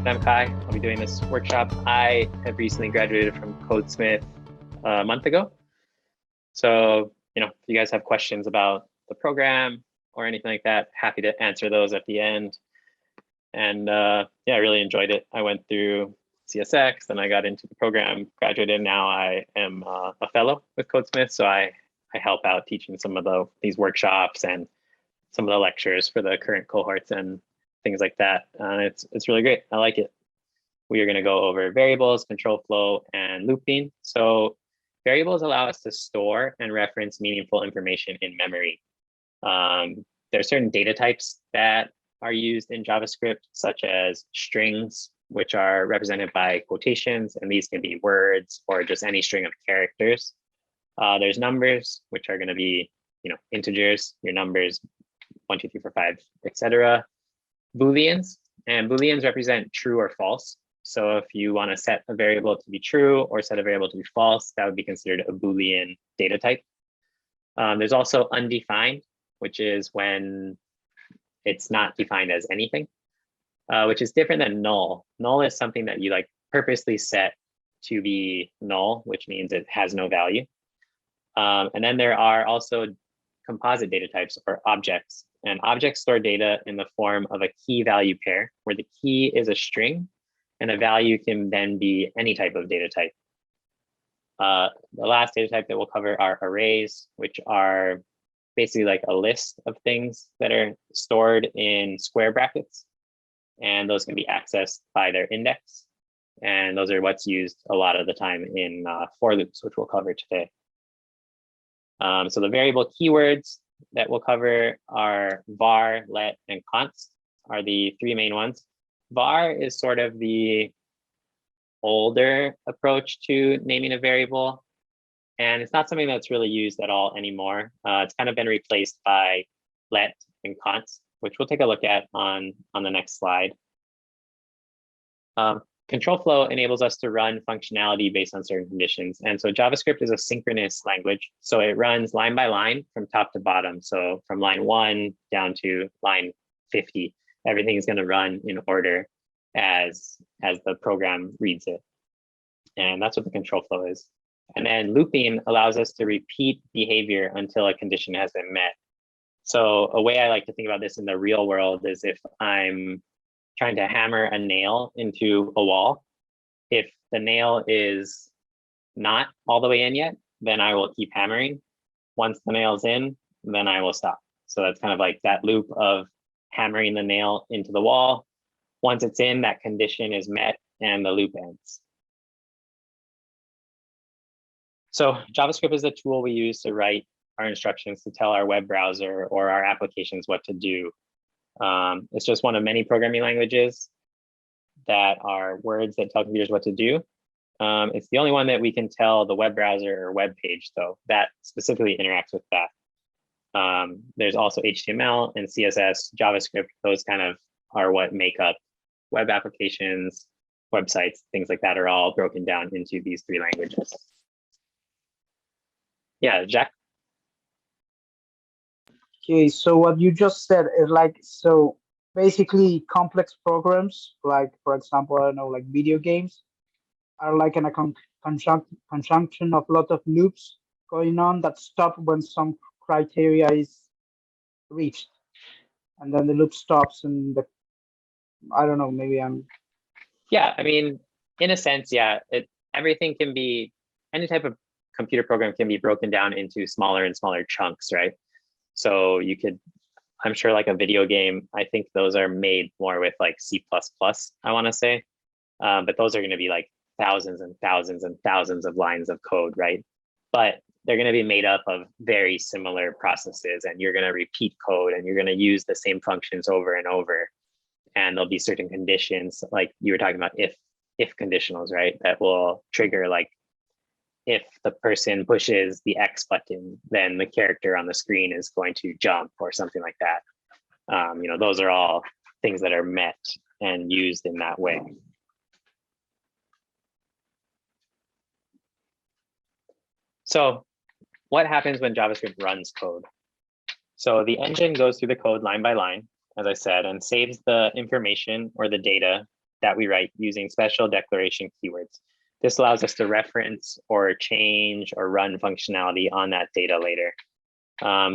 I'm Kai. I'll be doing this workshop. I have recently graduated from Codesmith a month ago. So, if you guys have questions about the program or anything like that, happy to answer those at the end. And yeah, I really enjoyed it. I went through CSX, then I got into the program, graduated. Now I am a fellow with Codesmith. So I help out teaching some of these workshops and some of the lectures for the current cohorts and things like that. It's really great. I like it. We are going to go over variables, control flow, and looping. So variables allow us to store and reference meaningful information in memory. There are certain data types that are used in JavaScript, such as strings, which are represented by quotations, and these can be words or just any string of characters. There's numbers, which are going to be, integers, your numbers, 1, 2, 3, 4, 5, etc. Booleans, and Booleans represent true or false. So if you want to set a variable to be true or set a variable to be false, that would be considered a Boolean data type. There's also undefined, which is when it's not defined as anything, which is different than null. Null is something that you purposely set to be null, which means it has no value. And then there are also composite data types or objects. And objects store data in the form of a key value pair, where the key is a string and the value can then be any type of data type. The last data type that we'll cover are arrays, which are basically like a list of things that are stored in square brackets. And those can be accessed by their index. And those are what's used a lot of the time in for loops, which we'll cover today. So the variable keywords that we'll cover are var, let, and const are the three main ones. Var is sort of the older approach to naming a variable, and it's not something that's really used at all anymore. It's kind of been replaced by let and const, which we'll take a look at on the next slide. Control flow enables us to run functionality based on certain conditions. And so JavaScript is a synchronous language. So it runs line by line from top to bottom. So from line 1 down to line 50, everything is going to run in order as the program reads it. And that's what the control flow is. And then looping allows us to repeat behavior until a condition has been met. So a way I like to think about this in the real world is if I'm trying to hammer a nail into a wall. If the nail is not all the way in yet, then I will keep hammering. Once the nail's in, then I will stop. So that's kind of like that loop of hammering the nail into the wall. Once it's in, that condition is met and the loop ends. So JavaScript is a tool we use to write our instructions to tell our web browser or our applications what to do. It's just one of many programming languages that are words that tell computers what to do. It's the only one that we can tell the web browser or web page, though, that specifically interacts with that. There's also HTML and CSS, JavaScript. Those kind of are what make up web applications, websites, things like that are all broken down into these three languages. Yeah, Jack? Okay, so what you just said is so basically complex programs, like, for example, I don't know, like video games, are like in a conjunction of a lot of loops going on that stop when some criteria is reached. And then the loop stops and I don't know, maybe I'm... Yeah, I mean, in a sense, yeah, everything can be, any type of computer program can be broken down into smaller and smaller chunks, right? So you could, I'm sure like a video game, I think those are made more with like C++, I want to say. But those are going to be like thousands and thousands and thousands of lines of code, right? But they're going to be made up of very similar processes, and you're going to repeat code and you're going to use the same functions over and over. And there'll be certain conditions, like you were talking about if conditionals, right? That will trigger like, if the person pushes the X button, then the character on the screen is going to jump or something like that. Those are all things that are met and used in that way. So what happens when JavaScript runs code? So the engine goes through the code line by line, as I said, and saves the information or the data that we write using special declaration keywords. This allows us to reference or change or run functionality on that data later.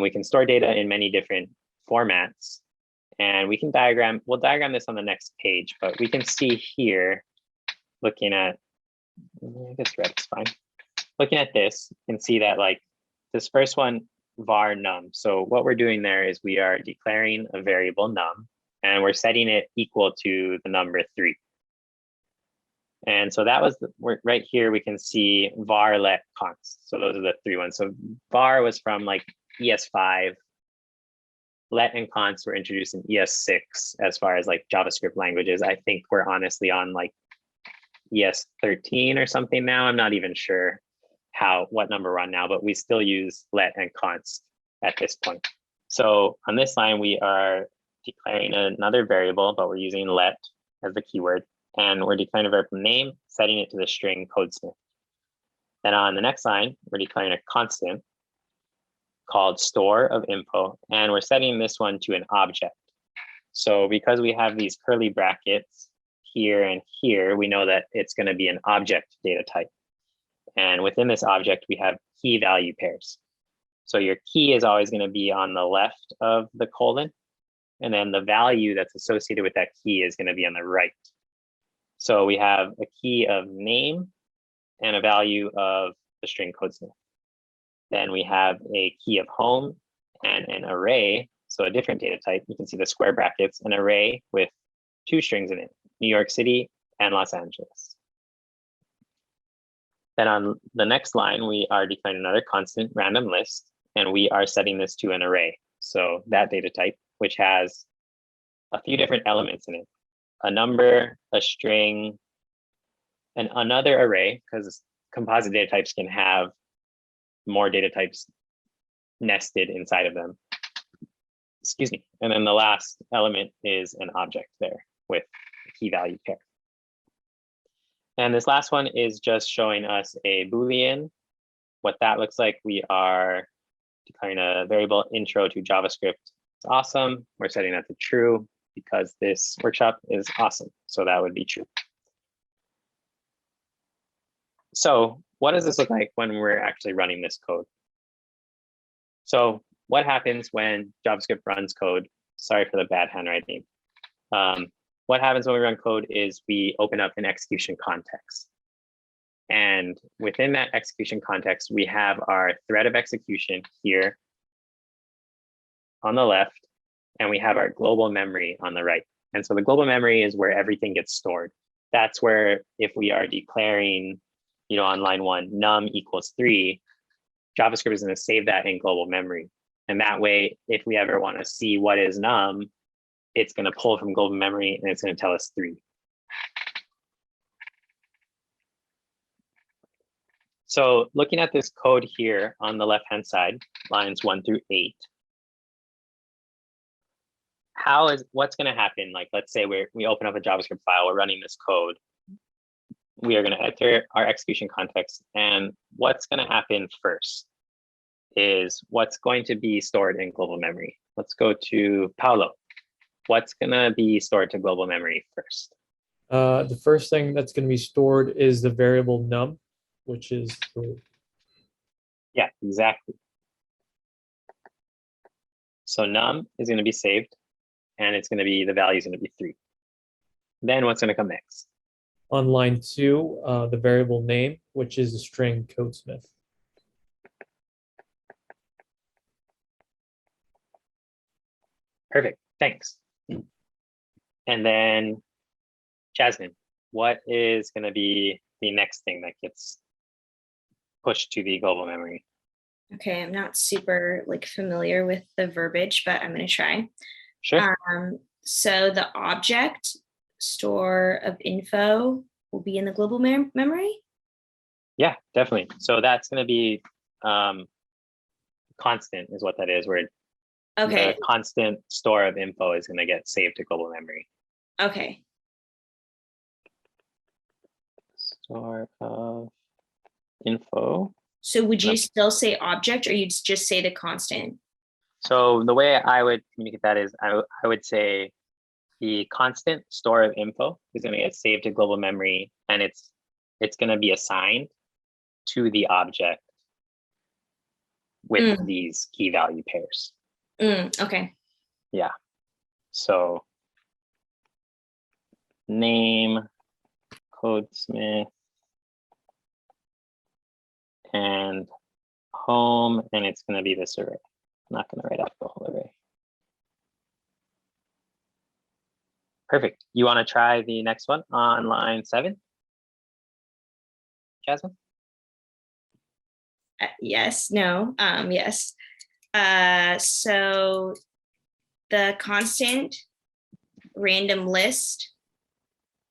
We can store data in many different formats, and we can we'll diagram this on the next page, but we can see here, looking at, I guess red is fine. Looking at this, you can see that like this first one, var num. So what we're doing there is we are declaring a variable num, and we're setting it equal to the number 3. And so that was right here, we can see var let const. So those are the 3 ones. So var was from like ES5. Let and const were introduced in ES6 as far as like JavaScript languages. I think we're honestly on like ES13 or something now. I'm not even sure what number we're on now, but we still use let and const at this point. So on this line, we are declaring another variable, but we're using let as the keyword. And we're declaring a variable name, setting it to the string Codesmith. Then on the next line, we're declaring a constant called store of info, and we're setting this one to an object. So because we have these curly brackets here and here, we know that it's going to be an object data type. And within this object, we have key value pairs. So your key is always going to be on the left of the colon, and then the value that's associated with that key is going to be on the right. So we have a key of name and a value of the string Codesmith. Then we have a key of home and an array, so a different data type. You can see the square brackets, an array with 2 strings in it, New York City and Los Angeles. Then on the next line, we are declaring another constant random list, and we are setting this to an array. So that data type, which has a few different elements in it, a number, a string, and another array, because composite data types can have more data types nested inside of them. Excuse me. And then the last element is an object there with a key value pair. And this last one is just showing us a Boolean. What that looks like, we are declaring a variable intro to JavaScript. It's awesome. We're setting that to true because this workshop is awesome. So that would be true. So what does this look like when we're actually running this code? So what happens when JavaScript runs code? Sorry for the bad handwriting. What happens when we run code is we open up an execution context. And within that execution context, we have our thread of execution here on the left, and we have our global memory on the right. And so the global memory is where everything gets stored. That's where if we are declaring, on line 1, num equals 3, JavaScript is going to save that in global memory. And that way, if we ever want to see what is num, it's going to pull from global memory and it's going to tell us 3. So looking at this code here on the left-hand side, lines 1 through 8, what's going to happen? Like, let's say we open up a JavaScript file, we're running this code. We are going to enter our execution context, and what's going to happen first is what's going to be stored in global memory. Let's go to Paolo. What's going to be stored to global memory first? The first thing that's going to be stored is the variable num, which is 3. Yeah, exactly. So num is going to be saved, and it's going to be, the value is going to be 3. Then what's going to come next? On line 2, the variable name, which is the string Codesmith. Perfect, thanks. And then Jasmine, what is going to be the next thing that gets pushed to the global memory? Okay, I'm not super familiar with the verbiage, but I'm going to try. Sure. So the object store of info will be in the global memory? Yeah, definitely. So that's going to be constant is what that is, where okay, the constant store of info is going to get saved to global memory. Okay. Store of info. So would you still say object, or you'd just say the constant? So the way I would communicate that is I would say, the constant store of info is going to get saved to global memory, and it's going to be assigned to the object with these key value pairs. Okay. Yeah. So name, Codesmith, and home, and it's going to be this array. I'm not going to write out the whole array. Perfect. You want to try the next one on line 7? Jasmine? Yes, no, yes. So the constant random list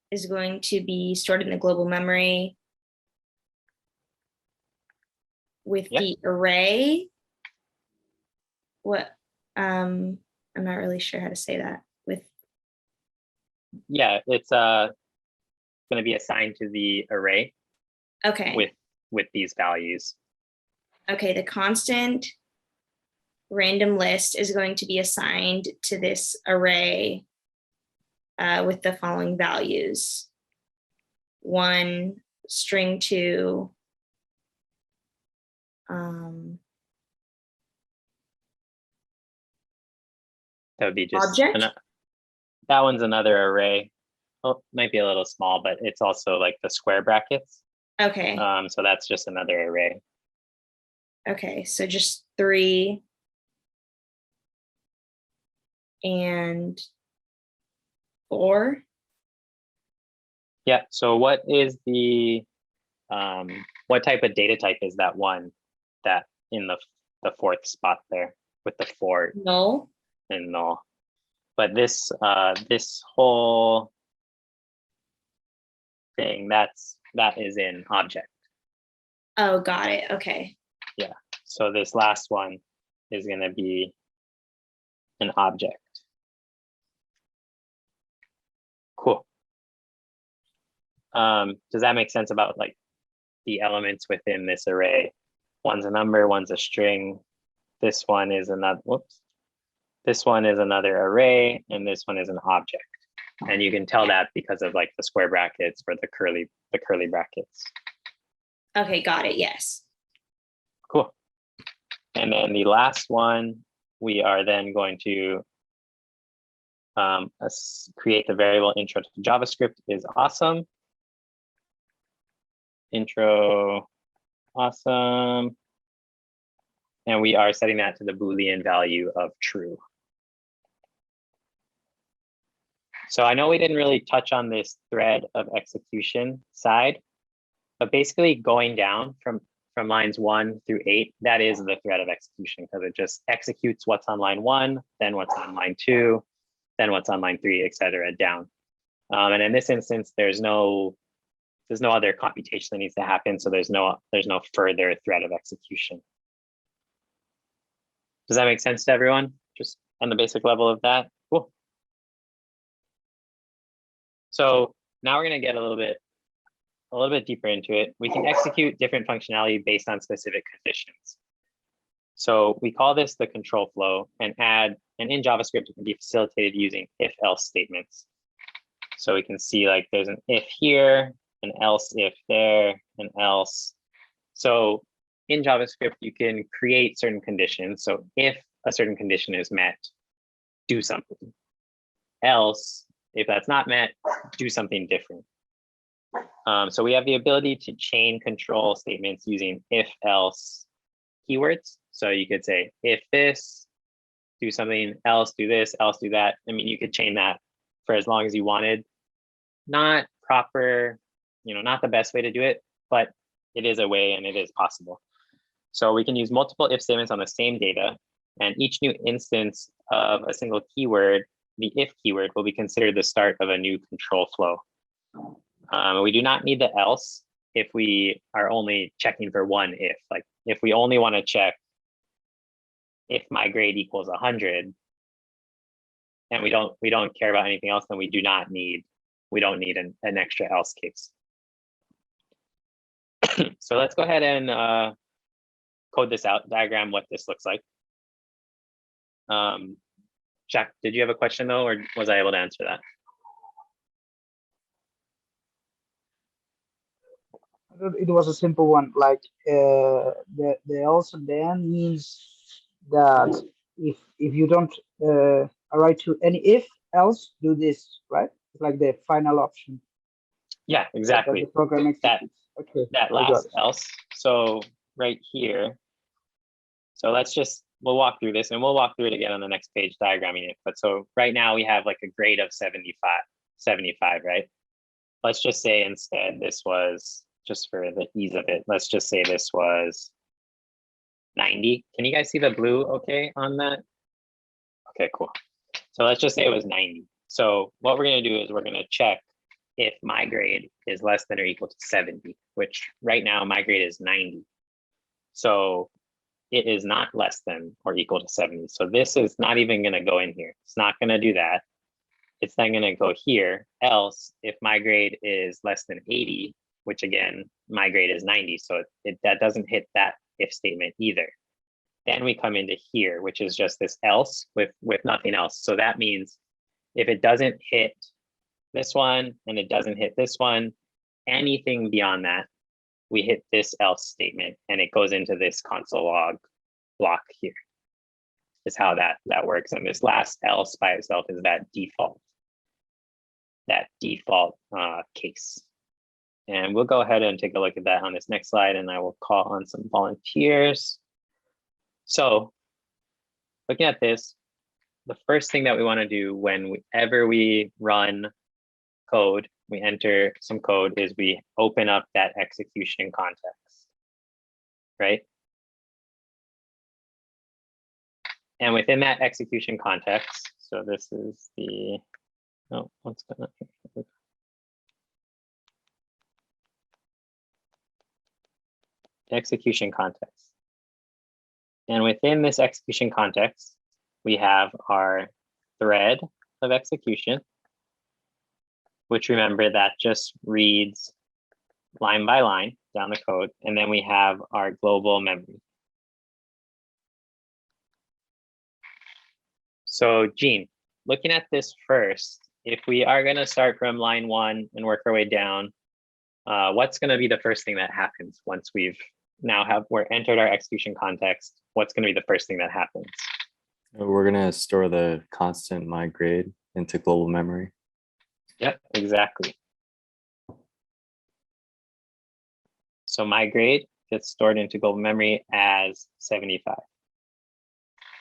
is going to be stored in the global memory with the array. What? I'm not really sure how to say that. With it's going to be assigned to the array. Okay. With these values. Okay, the constant random list is going to be assigned to this array with the following values: 1, string 2, that would be just object. That one's another array. Well, might be a little small, but it's also like the square brackets. Okay. So that's just another array. Okay, so just 3 and 4. Yeah. So what is the what type of data type is that one that in the fourth spot there with the 4 Null and null? But this this whole thing that is in object. Oh, got it. Okay. Yeah. So this last one is going to be an object. Cool. Does that make sense about like the elements within this array? One's a number, one's a string. This one is another, whoops. This one is another array, and this one is an object. And you can tell that because of like the square brackets or the curly brackets. Okay, got it. Yes. Cool. And then the last one, we are then going to create the variable intro to JavaScript is awesome. Intro awesome. And we are setting that to the Boolean value of true. So I know we didn't really touch on this thread of execution side, but basically going down from lines 1 through 8, that is the thread of execution, because it just executes what's on line 1, then what's on line 2, then what's on line 3, etc. down. And in this instance, there's no other computation that needs to happen, so there's no further thread of execution. Does that make sense to everyone? Just on the basic level of that? Cool. So now we're going to get a little bit deeper into it. We can execute different functionality based on specific conditions. So we call this the control flow, and in JavaScript, it can be facilitated using if-else statements. So we can see like there's an if here, an else if there, an else. So in JavaScript, you can create certain conditions. So if a certain condition is met, do something. Else, if that's not met, do something different. So we have the ability to chain control statements using if-else keywords. So you could say, if this, do something, else do this, else do that. I mean, you could chain that for as long as you wanted. Not proper, not the best way to do it, but it is a way and it is possible. So we can use multiple if statements on the same data, and each new instance of a single keyword, the if keyword, will be considered the start of a new control flow. We do not need the else if we are only checking for one if. Like if we only want to check if my grade equals 100, and we don't care about anything else, then we don't need an extra else case. So let's go ahead and code this out, diagram what this looks like. Jack, did you have a question though, or was I able to answer that? It was a simple one. Like the else at the end means that if you don't write to any if else, do this, right? It's like the final option. Yeah, That exactly. the program executes. Okay. That I got last it. else. So right here. So we'll walk through this and we'll walk through it again on the next page diagramming it. But so right now we have like a grade of 75, right? Let's just say instead this was, just for the ease of it, let's just say this was 90. Can you guys see the blue okay on that? Okay, cool. So let's just say it was 90. So what we're going to do is we're going to check if my grade is less than or equal to 70, which right now my grade is 90. So it is not less than or equal to 70. So this is not even going to go in here. It's not going to do that. It's then going to go here. Else, if my grade is less than 80, which again, my grade is 90, so that doesn't hit that if statement either. Then we come into here, which is just this else with nothing else. So that means if it doesn't hit this one and it doesn't hit this one, anything beyond that, we hit this else statement and it goes into this console log block here. Is how that works. And this last else by itself is that default case. And we'll go ahead and take a look at that on this next slide, and I will call on some volunteers. So looking at this, the first thing that we want to do whenever we run code, we enter some code, is we open up that execution context, right? And within that execution context, so this is the, oh, what's going on here? Execution context. And within this execution context, we have our thread of execution, which, remember, that just reads line by line down the code. And then we have our global memory. So Gene, looking at this first, if we are going to start from line 1 and work our way down, what's going to be the first thing that happens once we're entered our execution context? What's going to be the first thing that happens? We're going to store the constant my grade into global memory. Yep, exactly. So my grade gets stored into global memory as 75.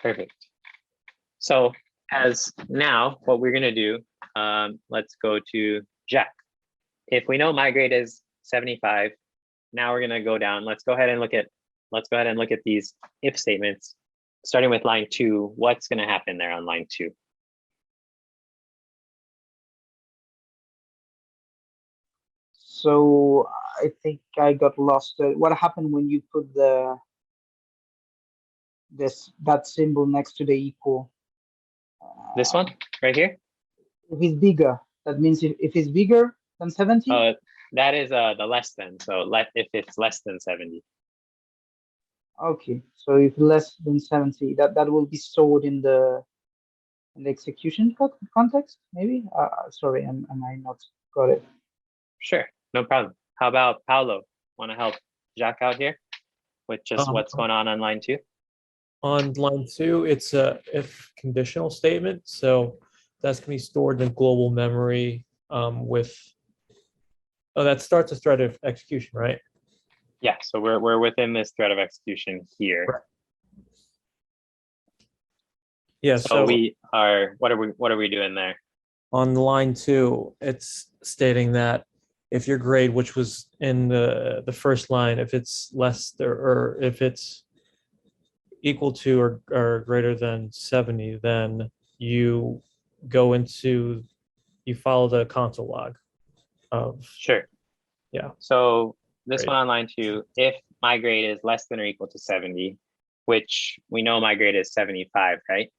Perfect. So as now, what we're going to do, let's go to Jack. If we know my grade is 75, now we're going to go down. Let's go ahead and look at these if statements, starting with line 2. What's going to happen there on line 2? So I think I got lost. What happened when you put that symbol next to the equal? This one right here? If it's bigger, that means if it's bigger than 70? That is the less than. So if it's less than 70. Okay, so if less than 70, that will be stored in the execution context, maybe? Sorry, am I not got it? Sure, no problem. How about Paolo? Want to help Jack out here with just what's going on line 2? On line 2, it's a if conditional statement. So that's going to be stored in global memory that starts a thread of execution, right? Yeah, so we're within this thread of execution here. Right. Yeah, so we are, what are we doing there? On line 2, it's stating that if your grade, which was in the first line, if it's less or if it's equal to or greater than 70, then you follow the console log of. Sure. Yeah. So this one on line 2, if my grade is less than or equal to 70, which we know my grade is 75, right?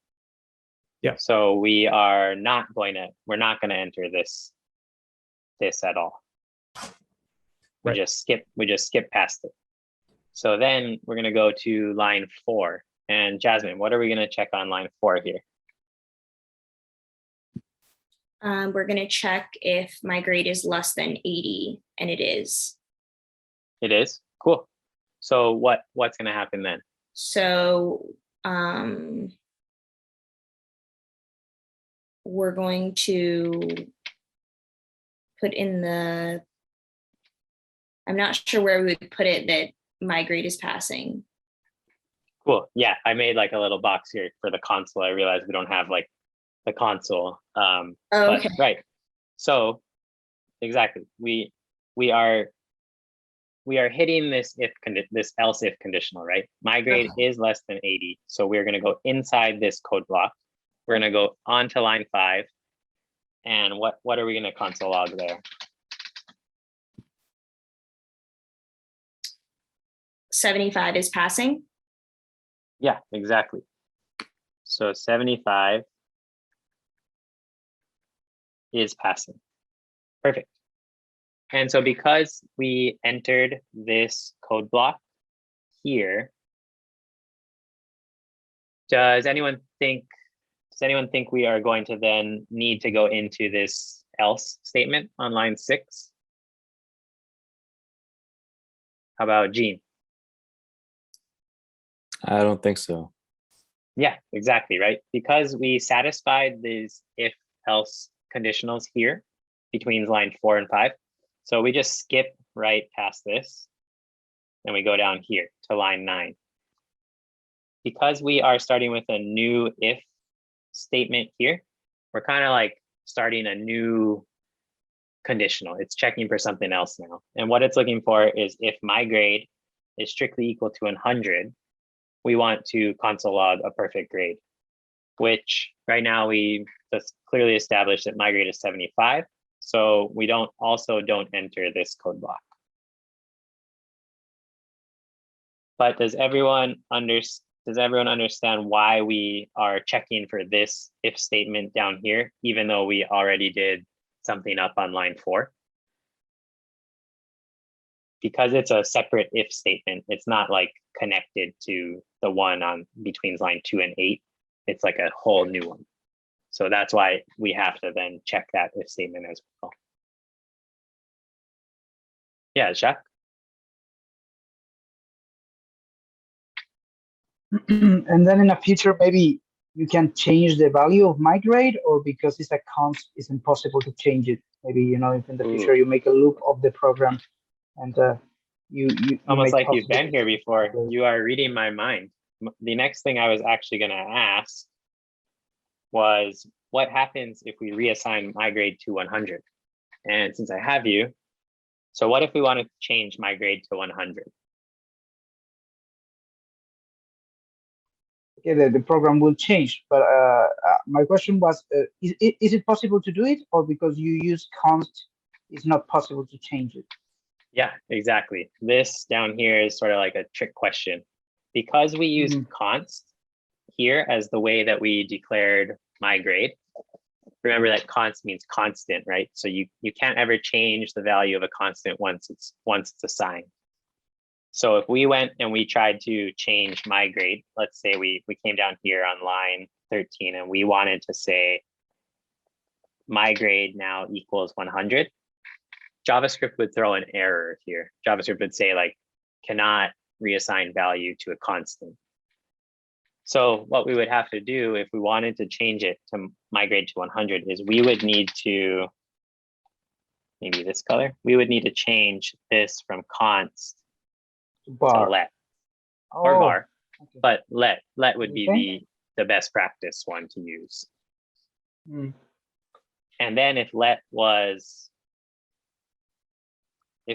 Yeah. So we're not going to enter this at all. We Right. just skip past it. So then we're going to go to line 4. And Jasmine, what are we going to check on line 4 here? We're going to check if my grade is less than 80, and it is. It is? Cool. So what's going to happen then? So we're going to put in the, I'm not sure where we would put it that my grade is passing. Cool. Yeah, I made like a little box here for the console. I realized we don't have like the console. Oh, But, okay. right. So exactly, we are hitting this this else if conditional, right? My grade is less than 80, so we're going to go inside this code block. We're going to go on to line 5, and what are we going to console log there? 75 is passing. Yeah, exactly. So 75 is passing. Perfect. And so because we entered this code block here, does anyone think we are going to then need to go into this else statement on line 6? How about Gene? I don't think so. Yeah, exactly, right? Because we satisfied these if else conditionals here between line 4 and 5. So we just skip right past this and we go down here to line 9. Because we are starting with a new if statement here, we're kind of like starting a new conditional. It's checking for something else now. And what it's looking for is if my grade is strictly equal to 100, we want to console log a perfect grade, which right now we just clearly established that my grade is 75. So we don't enter this code block. But does everyone understand why we are checking for this if statement down here, even though we already did something up on line 4? Because it's a separate if statement, it's not like connected to the one on between line 2 and 8. It's like a whole new one. So that's why we have to then check that if statement as well. Yeah, Jacques? And then in the future, maybe you can change the value of my grade, or because it's a const, it's impossible to change it. Maybe, you know, if in the future you make a loop of the program and you almost make like you've been here before. possible. You are reading my mind. The next thing I was actually going to ask was, what happens if we reassign my grade to 100? And since I have you, so what if we wanted to change my grade to 100? Okay, the program will change, but my question was, is it possible to do it, or because you use const, it's not possible to change it? Yeah, exactly. This down here is sort of like a trick question. Because we use const here as the way that we declared my grade, remember that const means constant, right? So you can't ever change the value of a constant once it's assigned. So if we went and we tried to change my grade, let's say we came down here on line 13 and we wanted to say my grade now equals 100, JavaScript would throw an error here. JavaScript would say like, cannot reassign value to a constant. So what we would have to do if we wanted to change it to migrate to 100 is we would need to, maybe this color, we would need to change this from const Bar. to let Oh, or var, okay. but let would be Okay. the best practice one to use. Mm. And then if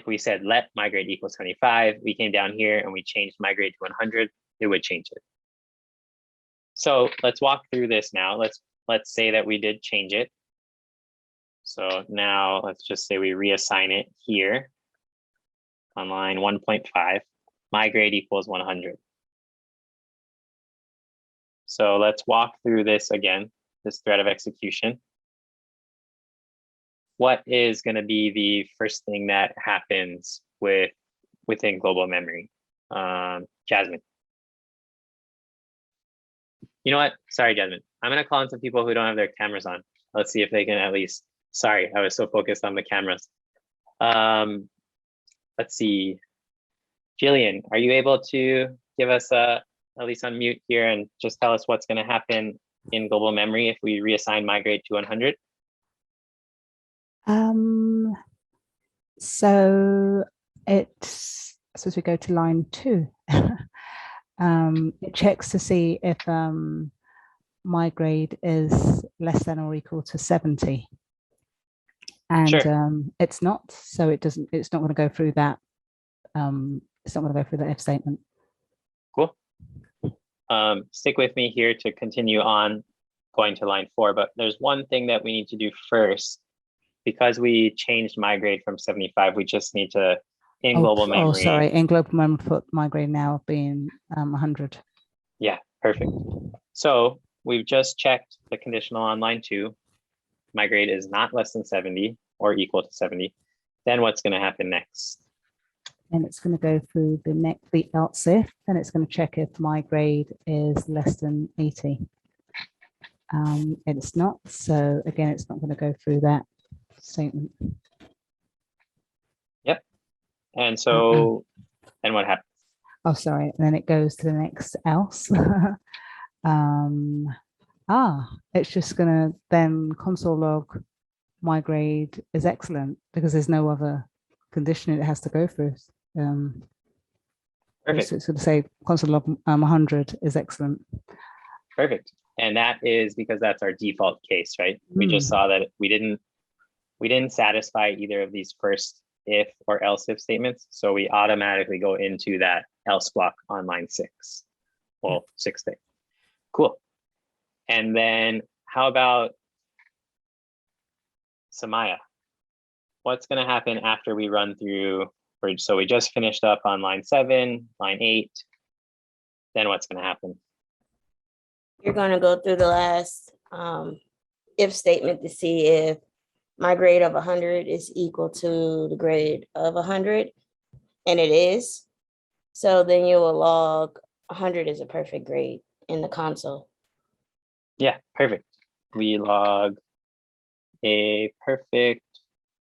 we said let migrate equals 25, we came down here and we changed migrate to 100, it would change it. So let's walk through this now. Let's say that we did change it. So now let's just say we reassign it here on line 1.5, migrate equals 100. So let's walk through this again, this thread of execution. What is going to be the first thing that happens within global memory? Jasmine. You know what? Sorry, Jasmine. I'm going to call in some people who don't have their cameras on. Let's see if they can at least, sorry, I was so focused on the cameras. Let's see. Jillian, are you able to give us at least unmute here and just tell us what's going to happen in global memory if we reassign my grade to 100? So as we go to line 2, it checks to see if my grade is less than or equal to 70. And Sure. It's not, so it's not going to go through that. It's not going to go through the if statement. Cool. Stick with me here to continue on going to line 4, but there's one thing that we need to do first. Because we changed my grade from 75, we just need to, in global memory. Oh, sorry, in global memory, put my grade now being 100. Yeah, perfect. So we've just checked the conditional on line 2. My grade is not less than 70 or equal to 70. Then what's going to happen next? And it's going to go through the else if, and it's going to check if my grade is less than 80. It's not, so again, it's not going to go through that statement. Yep. And so then what happens? Oh, sorry. And then it goes to the next else. It's just going to then console log my grade is excellent because there's no other condition it has to go through. Perfect. So it's going to say console log 100 is excellent. Perfect. And that is because that's our default case, right? We just saw that we didn't satisfy either of these first if or else if statements. So we automatically go into that else block on line 6. Well, 6 thing. Cool. And then how about Samaya? What's going to happen after we run through? So we just finished up on line 7, line 8. Then what's going to happen? You're going to go through the last if statement to see if my grade of 100 is equal to the grade of 100, and it is. So then you will log 100 as a perfect grade in the console. Yeah, perfect. We log a perfect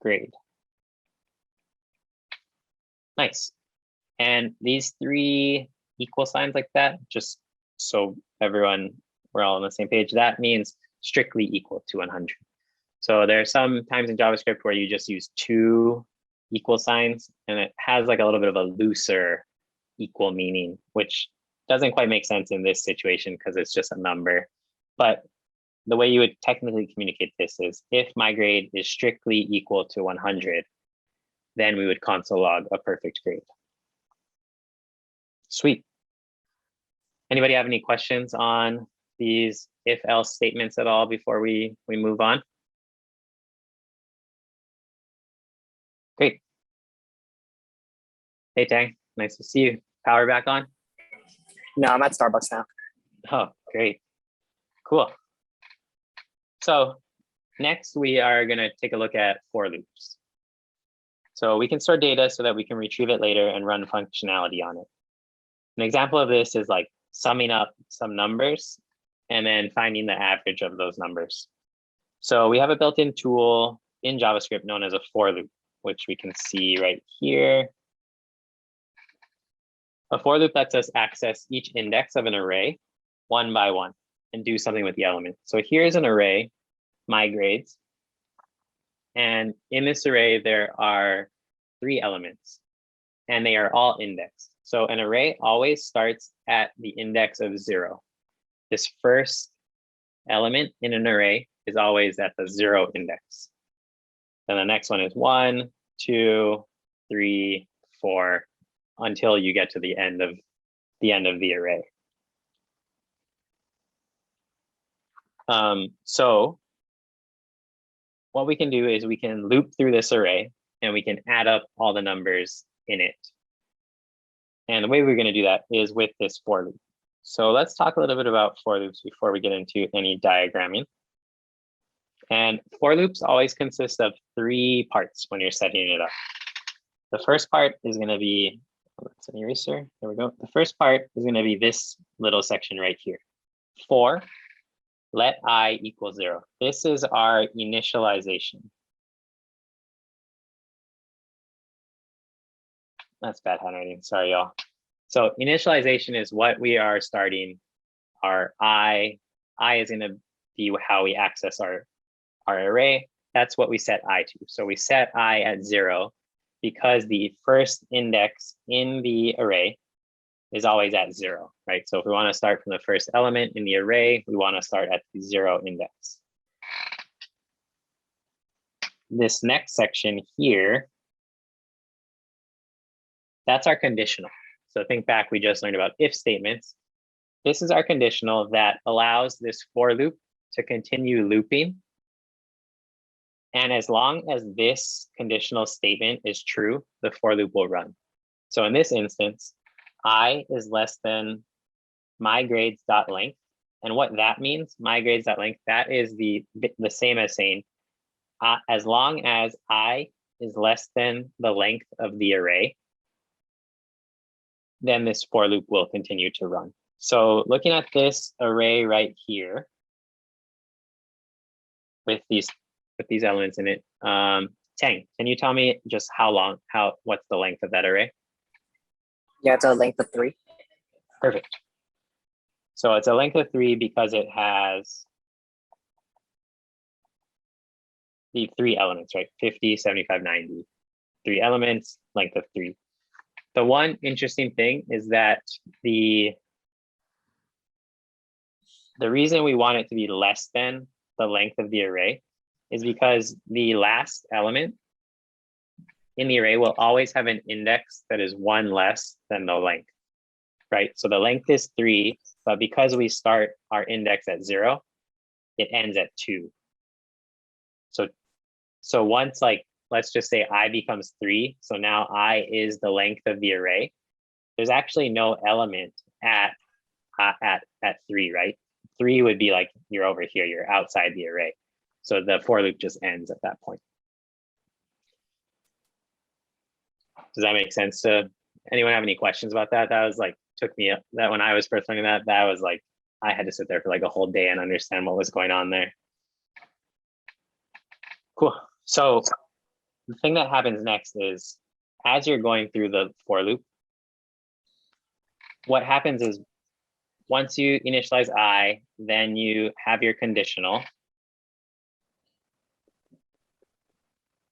grade. Nice. And these 3 equal signs like that, just so everyone, we're all on the same page, that means strictly equal to 100. So there are some times in JavaScript where you just use 2 equal signs and it has like a little bit of a looser equal meaning, which doesn't quite make sense in this situation because it's just a number. But the way you would technically communicate this is if my grade is strictly equal to 100, then we would console log a perfect grade. Sweet. Anybody have any questions on these if else statements at all before we move on? Great. Hey Tang, nice to see you. Power back on? No, I'm at Starbucks now. Oh, great. Cool. So next we are going to take a look at for loops. So we can store data so that we can retrieve it later and run functionality on it. An example of this is like summing up some numbers and then finding the average of those numbers. So we have a built-in tool in JavaScript known as a for loop, which we can see right here. A for loop lets us access each index of an array one by one and do something with the element. So here's an array, my grades. And in this array, there are 3 elements and they are all indexed. So an array always starts at the index of 0. This first element in an array is always at the 0 index. Then the next one is 1, 2, 3, 4, until you get to the end of the array. So what we can do is we can loop through this array and we can add up all the numbers in it. And the way we're going to do that is with this for loop. So let's talk a little bit about for loops before we get into any diagramming. And for loops always consist of 3 parts when you're setting it up. The first part is going to be, let's an eraser, there we go. The first part is going to be this little section right here. For let I equal 0. This is our initialization. That's bad handwriting. Sorry, y'all. So initialization is what we are starting our I. I is going to be how we access our array. That's what we set I to. So we set I at 0 because the first index in the array is always at 0, right? So if we want to start from the first element in the array, we want to start at the 0 index. This next section here, that's our conditional. So think back, we just learned about if statements. This is our conditional that allows this for loop to continue looping. And as long as this conditional statement is true, the for loop will run. So in this instance, I is less than mygrades.length. And what that means, mygrades.length, that is the same as saying, as long as I is less than the length of the array, then this for loop will continue to run. So looking at this array right here, with these elements in it, Tang, can you tell me just what's the length of that array? Yeah, it's a length of 3. Perfect. So it's a length of 3 because it has the 3 elements, right? 50, 75, 90. 3 elements, length of 3. The one interesting thing is that the reason we want it to be less than the length of the array is because the last element in the array will always have an index that is 1 less than the length, right? So the length is 3, but because we start our index at 0, it ends at 2. So once, like, let's just say I becomes 3, so now I is the length of the array. There's actually no element at 3, right? 3 would be like you're over here, you're outside the array. So the for loop just ends at that point. Does that make sense? Anyone have any questions about that? That was like, took me that when I was first learning that was like, I had to sit there for like a whole day and understand what was going on there. Cool. So the thing that happens next is, as you're going through the for loop, what happens is once you initialize I, then you have your conditional.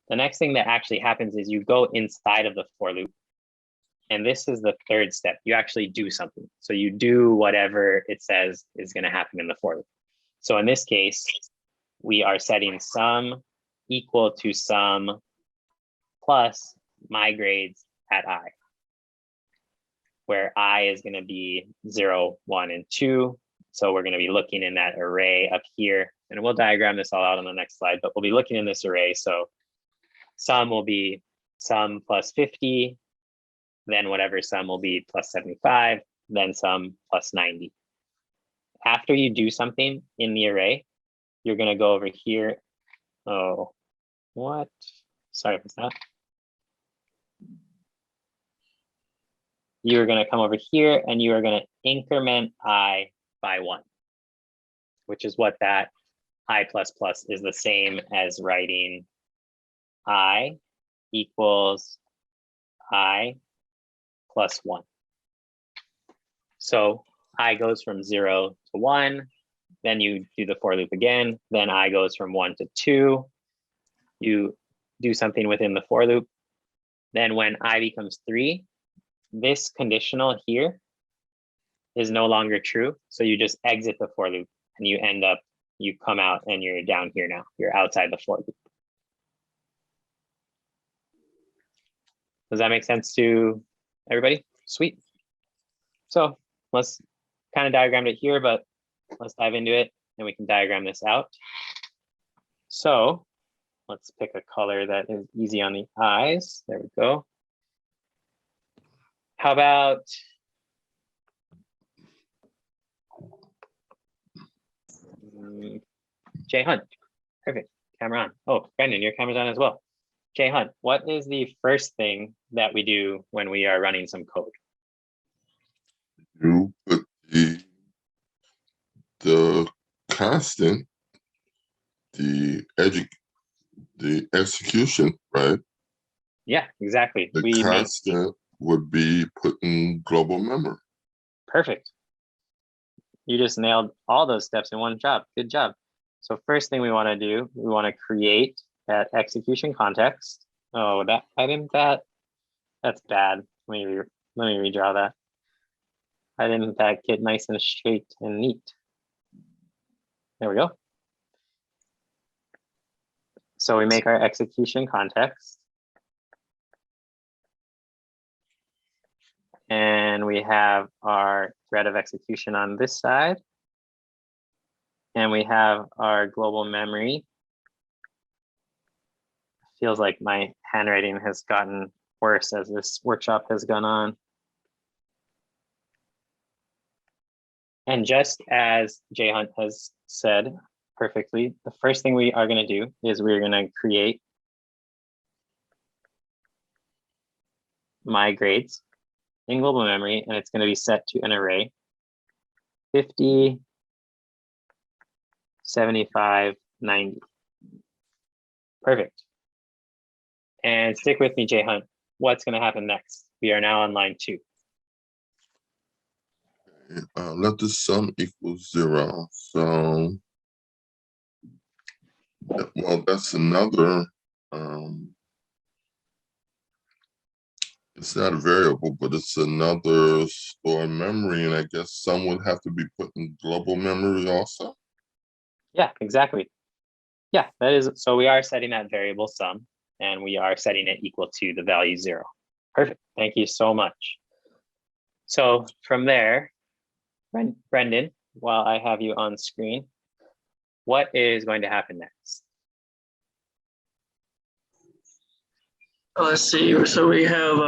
The next thing that actually happens is you go inside of the for loop. And this is the third step. You actually do something. So you do whatever it says is going to happen in the for loop. So in this case, we are setting sum equal to sum plus my grades at I, where I is going to be 0, 1, and 2. So we're going to be looking in that array up here, and we'll diagram this all out on the next slide, but we'll be looking in this array. So sum will be sum plus 50, then whatever sum will be plus 75, then sum plus 90. After you do something in the array, you're going to go over here. Oh, what? Sorry for that. You're going to come over here and you are going to increment I by 1, which is what that I plus plus is the same as writing I equals I plus 1. So I goes from 0 to 1, then you do the for loop again, then I goes from 1 to 2. You do something within the for loop. Then when I becomes 3, this conditional here is no longer true. So you just exit the for loop and you come out and you're down here now. You're outside the for loop. Does that make sense to everybody? Sweet. So let's kind of diagram it here, but let's dive into it and we can diagram this out. So let's pick a color that is easy on the eyes. There we go. How about Jay Hunt? Perfect. Camera on. Oh, Brandon, your camera's on as well. Jay Hunt, what is the first thing that we do when we are running some code? You put the constant, the execution, right? Yeah, exactly. The We make constant would be put in global memory. perfect. You just nailed all those steps in one job. Good job. So first thing we want to do, we want to create that execution context. Oh, that I didn't that's bad. Let me redraw that. I didn't that get nice and straight and neat. There we go. So we make our execution context. And we have our thread of execution on this side. And we have our global memory. Feels like my handwriting has gotten worse as this workshop has gone on. And just as Jay Hunt has said perfectly, the first thing we are going to do is we're going to create my grades in global memory, and it's going to be set to an array 50, 75, 90. Perfect. And stick with me, Jay Hunt. What's going to happen next? We are now on line 2. Let the sum equal 0. So, well, that's another, it's not a variable, but it's another stored memory. And I guess sum would have to be put in global memory also. Yeah, exactly. Yeah, that is, so we are setting that variable sum, and we are setting it equal to the value 0. Perfect. Thank you so much. So from there, Brendan, while I have you on screen, what is going to happen next? Let's see. So we have,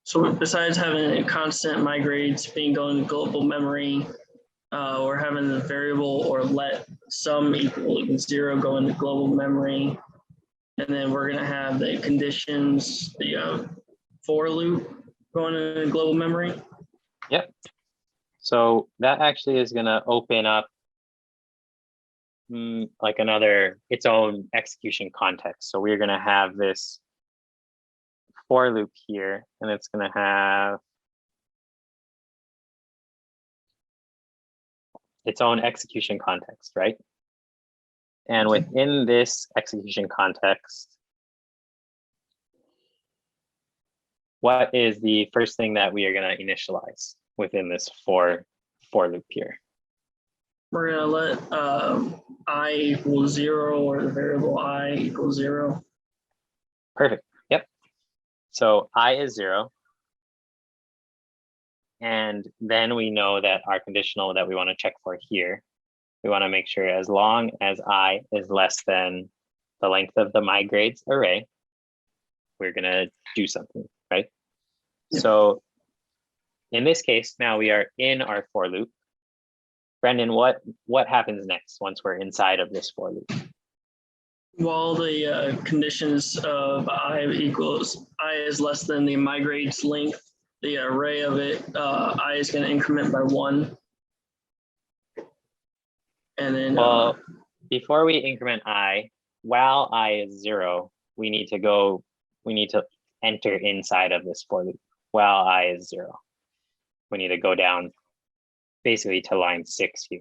so besides having a constant migrates being going to global memory, we're having the variable or let sum equal 0 go into global memory. And then we're going to have the conditions, the for loop going into global memory. Yep. So that actually is going to open up like its own execution context. So we're going to have this for loop here, and it's going to have its own execution context, right? And within this execution context, what is the first thing that we are going to initialize within this for loop here? We're going to let I equal 0, or the variable I equals 0. Perfect. Yep. So I is 0. And then we know that our conditional that we want to check for here, we want to make sure as long as I is less than the length of the mygrades array, we're going to do something, right? Yeah. So in this case, now we are in our for loop. Brendan, what happens next once we're inside of this for loop? While the conditions of I is less than the migrades length, the array of it, I is going to increment by 1. And then before we increment I, while I is 0, we need to enter inside of this for loop. While I is 0, we need to go down basically to line 6 here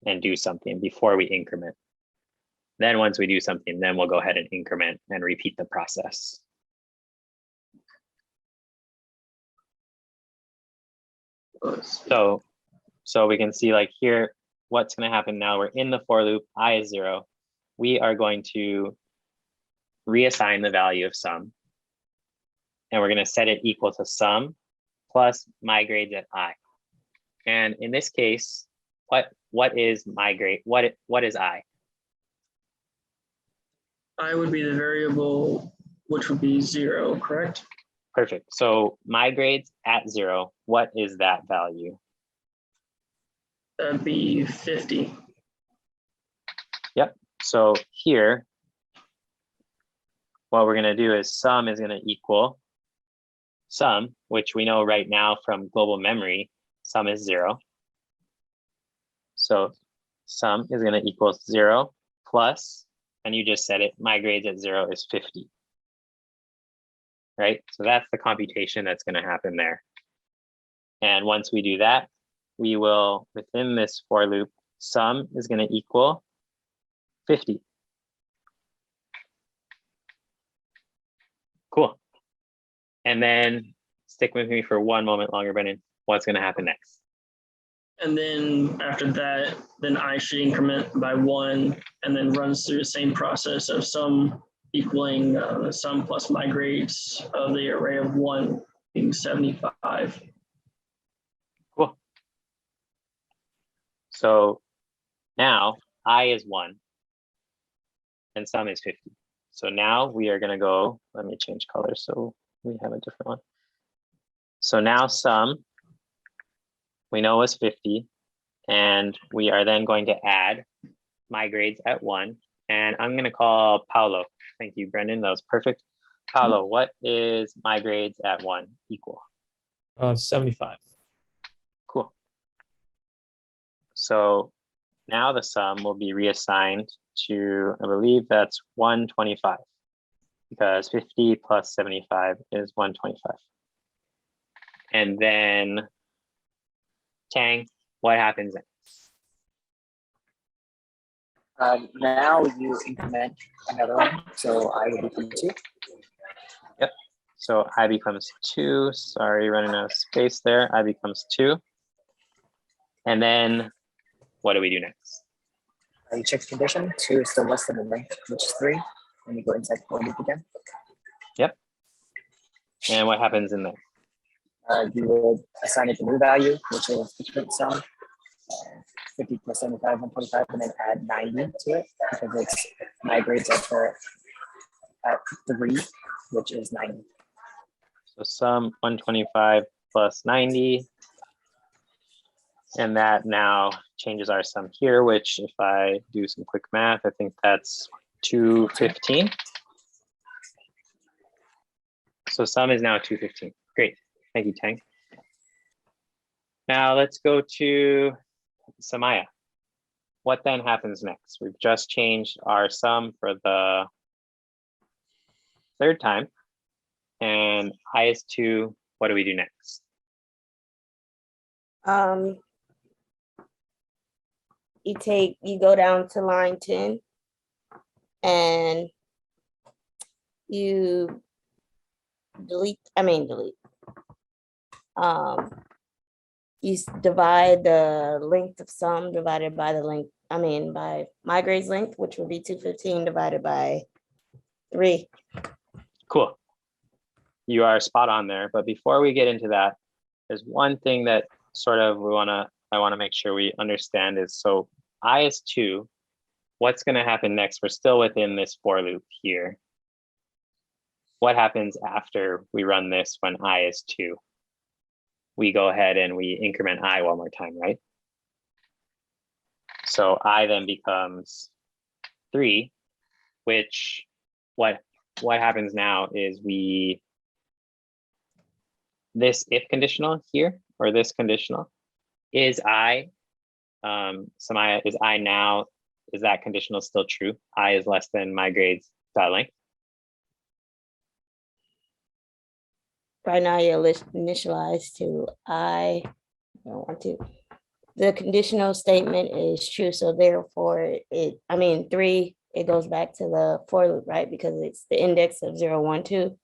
and do something before we increment. Then once we do something, then we'll go ahead and increment and repeat the process. So we can see like here, what's going to happen now. We're in the for loop, I is 0. We are going to reassign the value of sum. And we're going to set it equal to sum plus mygrades at I. And in this case, what is mygrade? What is I? I would be the variable, which would be 0, correct? Perfect. So mygrades at 0, what is that value? That'd be 50. Yep. So here, what we're going to do is sum is going to equal sum, which we know right now from global memory, sum is 0. So sum is going to equal 0 plus, and you just said it, my grades at 0 is 50. Right? So that's the computation that's going to happen there. And once we do that, we will, within this for loop, sum is going to equal 50. Cool. And then stick with me for one moment longer, Brendan. What's going to happen next? And then after that, then I should increment by 1 and then runs through the same process of sum equaling the sum plus my grades of the array of 1 being 75. Cool. So now I is 1 and sum is 50. So now we are going to go, let me change color so we have a different one. So now sum, we know is 50, and we are then going to add my grades at 1, and I'm going to call Paolo. Thank you, Brendan. That was perfect. Paolo, what is my grades at 1 equal? 75. Cool. So now the sum will be reassigned to, I believe that's 125, because 50 plus 75 is 125. And then Tang, what happens next? Now you increment another one, so I will become 2. Yep. So I becomes 2. Sorry, running out of space there. I becomes 2. And then what do we do next? You check the condition. 2 is still less than the length, which is 3. And you go inside the for loop again. Yep. And what happens in there? You will assign it the new value, which is the current sum, 50 plus 75, 125, and then add 90 to it because it's my grades at 3, which is 90. So sum 125 plus 90. And that now changes our sum here, which if I do some quick math, I think that's 215. So sum is now 215. Great. Thank you, Tang. Now let's go to Samaya. What then happens next? We've just changed our sum for the 3rd time, and I is 2. What do we do next? You go down to line 10 and you delete. You divide the length of sum divided by the length, by my grades length, which would be 215 divided by 3. Cool. You are spot on there. But before we get into that, there's one thing that sort of I want to make sure we understand is, so I is 2. What's going to happen next? We're still within this for loop here. What happens after we run this when I is 2? We go ahead and we increment I one more time, right? So I then becomes 3, which what happens now is this if conditional here, or this conditional, is I, Samaya, is I now, is that conditional still true? I is less than my grades dot length. Right now you're initialized to I don't want to. The conditional statement is true, so therefore 3, it goes back to the for loop, right? Because it's the index of 0, 1, 2.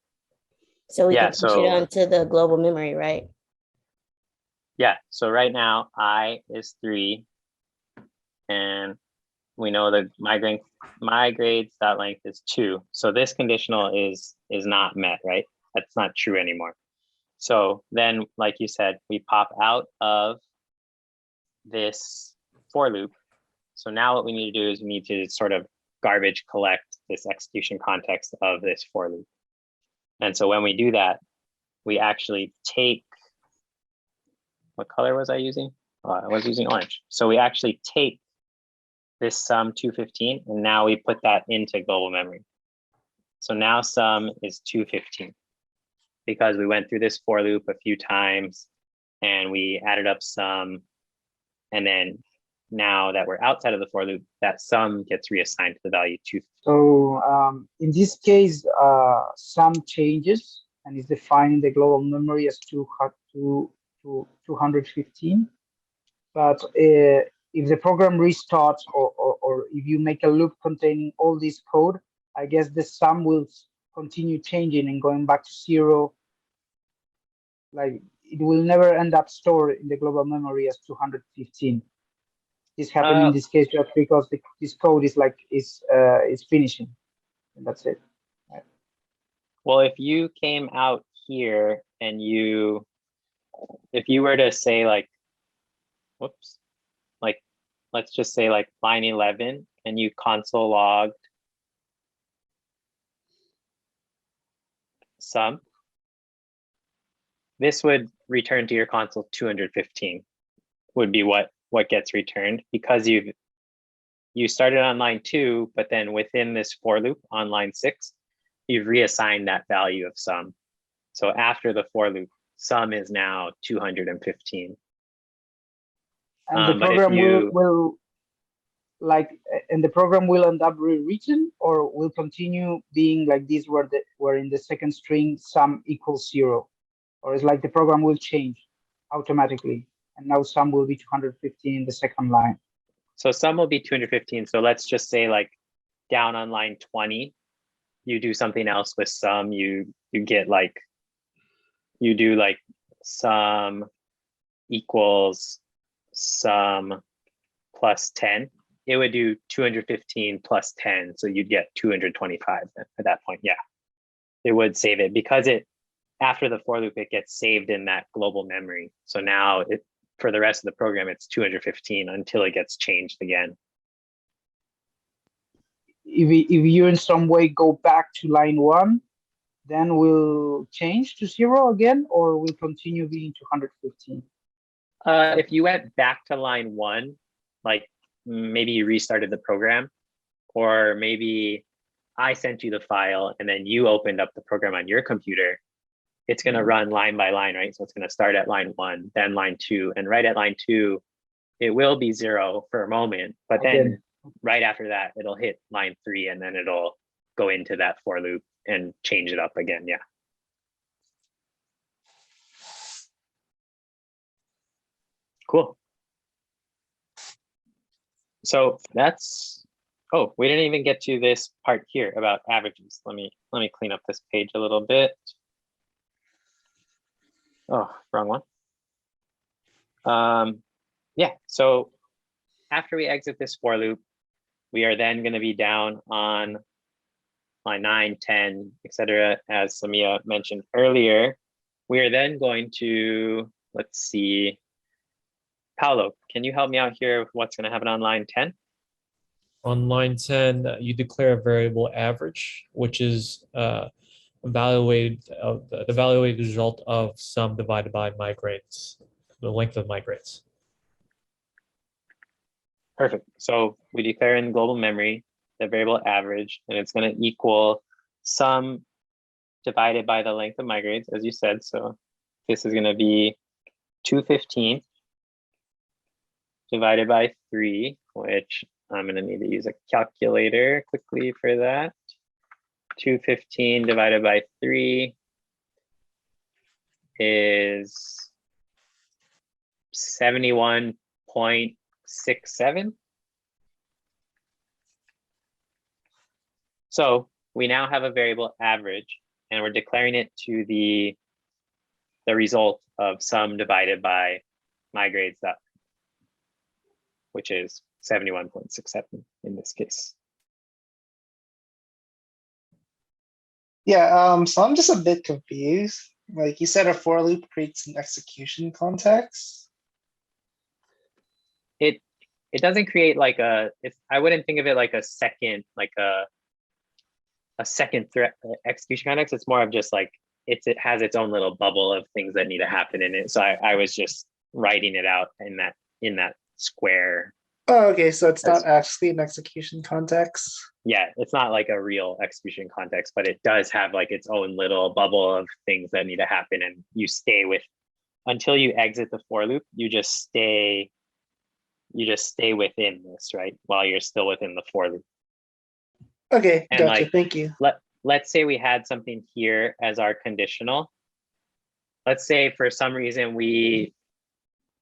So we can push it onto the global memory, right? Yeah, so right now I is 3, and we know that my grades dot length is 2. So this conditional is not met, right? That's not true anymore. So then, like you said, we pop out of this for loop. So now what we need to do is we need to sort of garbage collect this execution context of this for loop. And so when we do that, we actually take, what color was I using? I was using orange. So we actually take this sum 215, and now we put that into global memory. So now sum is 215 because we went through this for loop a few times and we added up sum, and then now that we're outside of the for loop, that sum gets reassigned to the value 2. So in this case, sum changes and is defined in the global memory as 215. But if the program restarts or if you make a loop containing all this code, I guess the sum will continue changing and going back to 0. Like it will never end up stored in the global memory as 215. This happened in this case just because this code is finishing, and that's it. Right. Well, if you came out here and if you were to say like, whoops, like, let's just say like line 11 and you console logged sum, this would return to your console 215 would be what gets returned, because you started on line 2, but then within this for loop on line 6, you've reassigned that value of sum. So after the for loop, sum is now 215. And the program the program will end up rewritten, or will continue being like this, where in the second string sum equals 0, or it's like the program will change automatically, and now sum will be 215 in the second line. So sum will be 215. So let's just say like down on line 20, you do something else with sum. You get like, you do like sum equals sum plus 10. It would do 215 plus 10. So you'd get 225 at that point. Yeah, it would save it because after the for loop, it gets saved in that global memory. So now for the rest of the program, it's 215 until it gets changed again. If you in some way go back to line 1, then we'll change to 0 again, or will continue being 215? If you went back to line 1, like maybe you restarted the program, or maybe I sent you the file and then you opened up the program on your computer, it's going to run line by line, right? So it's going to start at line 1, then line 2, and right at line 2, it will be 0 for a moment, but then right after that, it'll hit line 3, and then it'll go into that for loop and change it up again. Yeah. Cool. So that's, oh, we didn't even get to this part here about averages. Let me clean up this page a little bit. Oh, wrong one. Yeah, so after we exit this for loop, we are then going to be down on line 9, 10, etc. As Samia mentioned earlier. We are then going to, let's see, Paolo, can you help me out here with what's going to happen on line 10? On line 10, you declare a variable average, which is the evaluated result of sum divided by migrates, the length of migrates. Perfect. So we declare in global memory the variable average, and it's going to equal sum divided by the length of migrates, as you said. So this is going to be 215 divided by 3, which I'm going to need to use a calculator quickly for that. 215 divided by 3 is 71.67. So we now have a variable average, and we're declaring it to the result of sum divided by migrades, which is 71.67 in this case. Yeah, so I'm just a bit confused. Like you said, a for loop creates an execution context. It doesn't create like I wouldn't think of it like a second, like a second thread execution context. It's more of just like it has its own little bubble of things that need to happen in it. So I was just writing it out in that square. Oh, okay, so it's not actually an execution context. Yeah, it's not like a real execution context, but it does have like its own little bubble of things that need to happen, and you stay with until you exit the for loop. You just stay you just stay within this, right? While you're still within the for loop. Okay, And gotcha. like, Thank you. Let's say we had something here as our conditional. Let's say for some reason we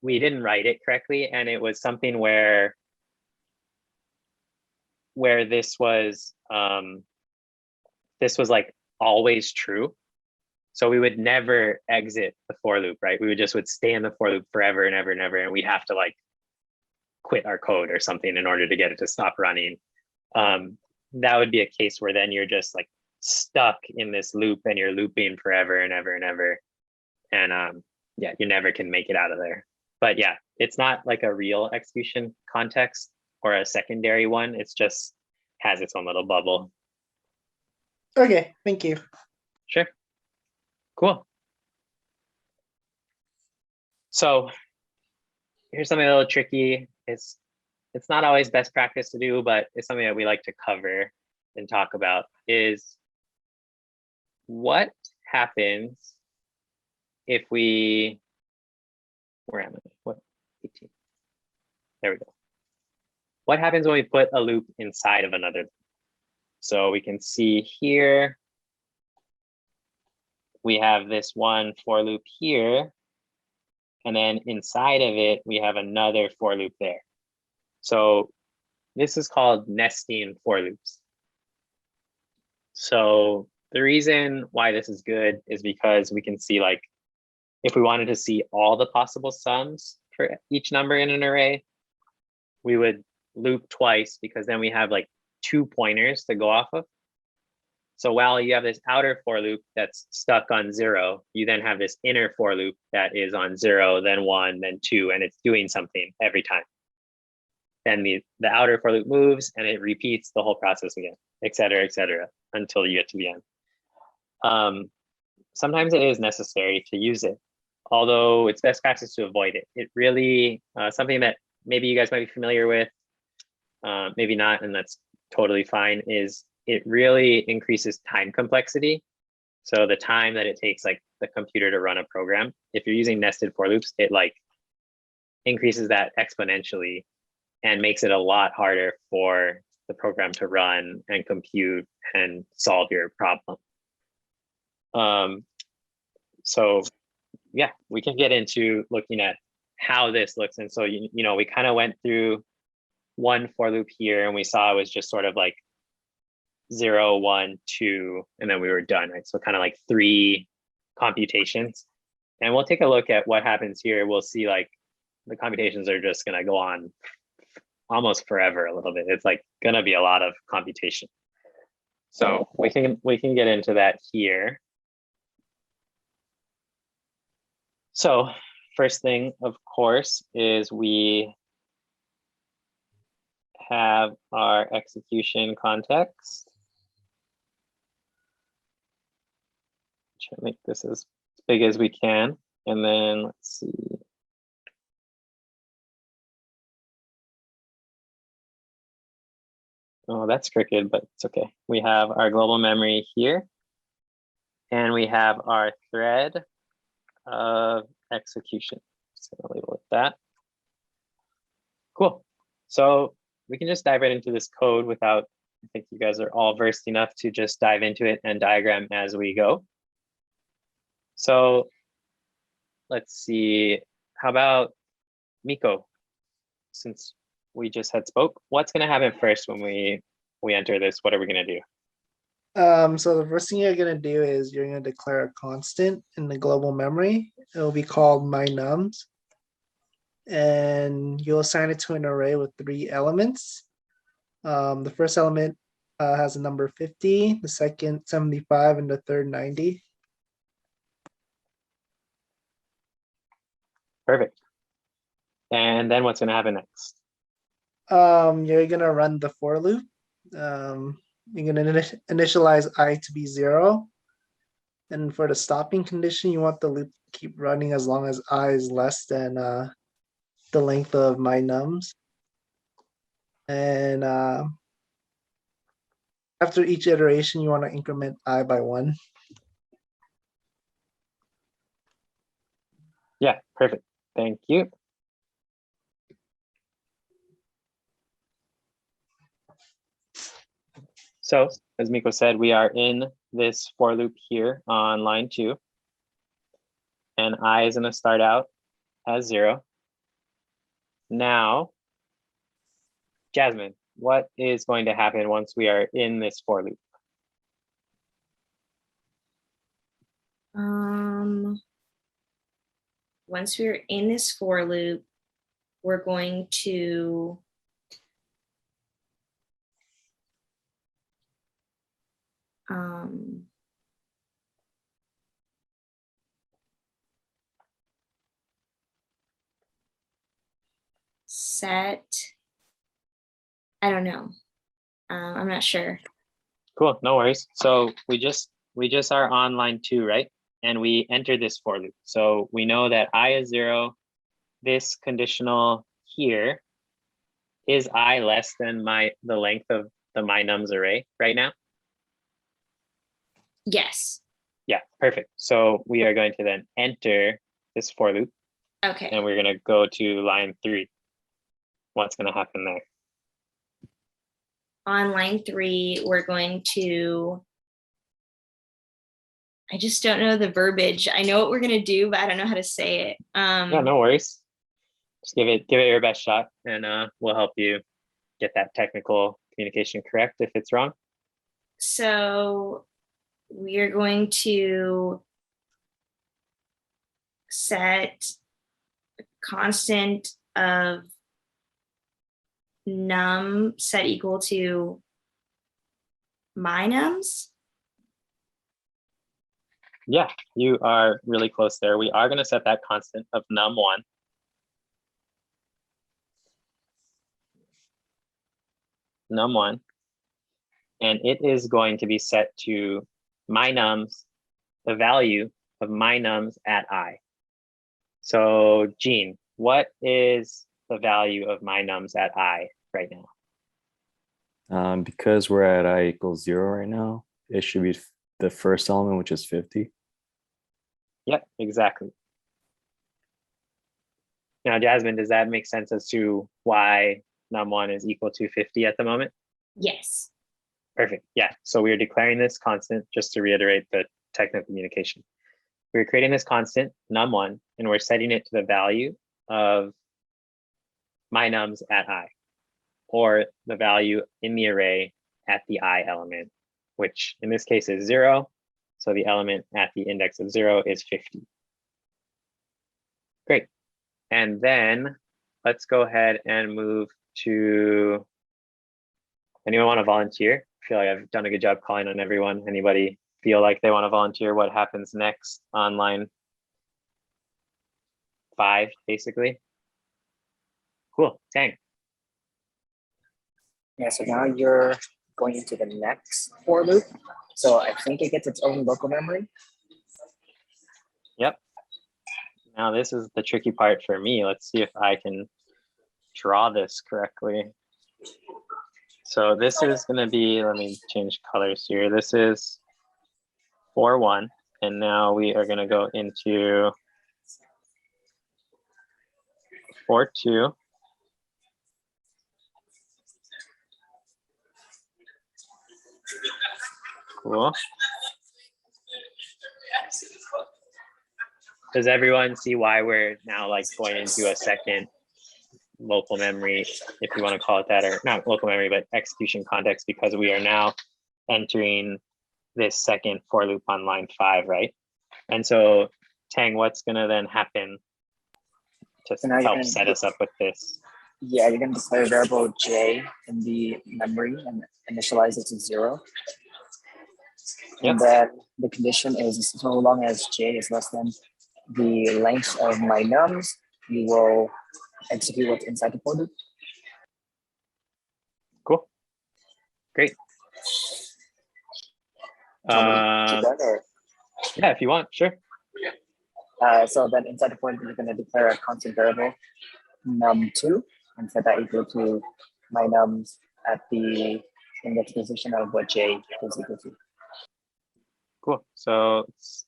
didn't write it correctly, and it was something where this was like always true. So we would never exit the for loop, right? We would stay in the for loop forever and ever and ever, and we'd have to like quit our code or something in order to get it to stop running. That would be a case where then you're just like stuck in this loop and you're looping forever and ever and ever. And yeah, you never can make it out of there. But yeah, it's not like a real execution context or a secondary one. It's just has its own little bubble. Okay, thank you. Sure. Cool. So here's something a little tricky. It's not always best practice to do, but it's something that we like to cover and talk about, is what happens if we, where am I? What, 18? There we go. What happens when we put a loop inside of another loop? So we can see here, we have this one for loop here, and then inside of it, we have another for loop there. So this is called nesting for loops. So the reason why this is good is because we can see, like, if we wanted to see all the possible sums for each number in an array, we would loop twice, because then we have like 2 pointers to go off of. So while you have this outer for loop that's stuck on 0, you then have this inner for loop that is on 0, then 1, then 2, and it's doing something every time. Then the outer for loop moves and it repeats the whole process again, et cetera, until you get to the end. Sometimes it is necessary to use it, although it's best practice to avoid it. It really, something that maybe you guys might be familiar with, maybe not, and that's totally fine, is it really increases time complexity. So the time that it takes like the computer to run a program, if you're using nested for loops, it like increases that exponentially and makes it a lot harder for the program to run and compute and solve your problem. So yeah, we can get into looking at how this looks. And so, you know, we kind of went through one for loop here and we saw it was just sort of like 0, 1, 2, and then we were done, right? So kind of like 3 computations. And we'll take a look at what happens here. We'll see like the computations are just going to go on almost forever a little bit. It's like going to be a lot of computation. So we can get into that here. So first thing, of course, is we have our execution context. Try to make this as big as we can. And then let's see. Oh, that's crooked, but it's okay. We have our global memory here. And we have our thread of execution. Just gonna label it that. Cool. So we can just dive right into this code without, I think you guys are all versed enough to just dive into it and diagram as we go. So let's see, how about Miko? Since we just had spoke, what's gonna happen first when we enter this? What are we gonna do? So the first thing you're gonna do is you're gonna declare a constant in the global memory. It'll be called mynums. And you'll assign it to an array with 3 elements. The first element has a number 50, the second 75, and the third 90. Perfect. And then what's gonna happen next? You're gonna run the for loop. You're gonna initialize I to be 0. And for the stopping condition, you want the loop to keep running as long as I is less than the length of mynums. And after each iteration, you want to increment I by 1. Yeah, perfect. Thank you. So as Miko said, we are in this for loop here on line 2. And I is going to start out as 0. Now, Jasmine, what is going to happen once we are in this for loop? Once we're in this for loop, we're going to set, I don't know. I'm not sure. Cool, no worries. So we just are on line 2, right? And we enter this for loop. So we know that I is 0. This conditional here is I less than the length of the mynums array right now. Yes. Yeah, perfect. So we are going to then enter this for loop. Okay. And we're going to go to line 3. What's going to happen there? On line 3, we're going to, I just don't know the verbiage. I know what we're going to do, but I don't know how to say it. Yeah, no worries. Just give it your best shot, and we'll help you get that technical communication correct if it's wrong. So we are going to set a constant of num set equal to mynums. Yeah, you are really close there. We are going to set that constant of num1. Num1. And it is going to be set to mynums, the value of mynums at I. So Jean, what is the value of mynums at I right now? Because we're at I equals 0 right now, it should be the first element, which is 50. Yep, exactly. Now, Jasmine, does that make sense as to why num1 is equal to 50 at the moment? Yes. Perfect. Yeah. So we are declaring this constant, just to reiterate the technical communication. We're creating this constant, num1, and we're setting it to the value of mynums at I, or the value in the array at the I element, which in this case is 0. So the element at the index of 0 is 50. Great. And then let's go ahead and move to, anyone want to volunteer? I feel like I've done a good job calling on everyone. Anybody feel like they want to volunteer? What happens next on line 5, basically? Cool, Tang. Yeah, so now you're going into the next for loop. So I think it gets its own local memory. Yep. Now this is the tricky part for me. Let's see if I can draw this correctly. So this is going to be, let me change colors here. This is for 1, and now we are going to go into for 2. Cool. Does everyone see why we're now like going into a second local memory, if you want to call it that, or not local memory, but execution context, because we are now entering this second for loop on line 5, right? And so Tang, what's gonna then happen to So now help set us up with this? Yeah, you're going to declare a variable j in the memory and initialize it to 0. Yep. And then the condition is so long as j is less than the length of my nums, you will execute what's inside the for loop. Cool. Great. Yeah, if you want, sure. so then inside the for loop, you're going to declare a constant variable num2 and set that equal to my nums at the index position of what j is equal to. Cool. So let's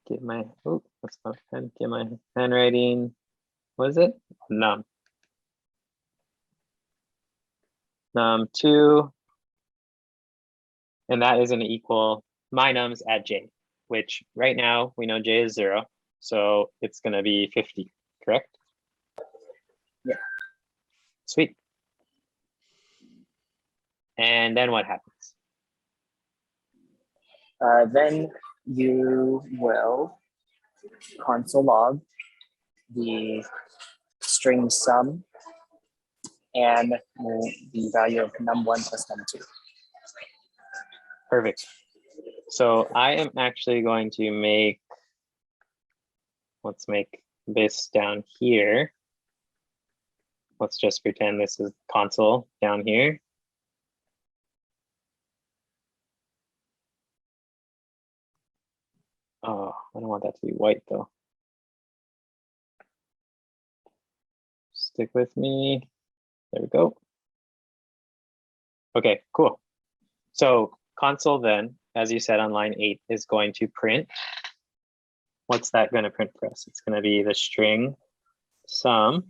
get my, oh, that's not pen. Get my handwriting. What is it? Num2. And that is going to equal my nums at j, which right now we know j is 0. So it's going to be 50, correct? Yeah. Sweet. And then what happens? Then you will console log the string sum and the value of num1 plus num2. Perfect. So I am actually going to make, let's make this down here. Let's just pretend this is console down here. Oh, I don't want that to be white though. Stick with me. There we go. Okay, cool. So console then, as you said on line 8, is going to print. What's that going to print for us? It's going to be the string sum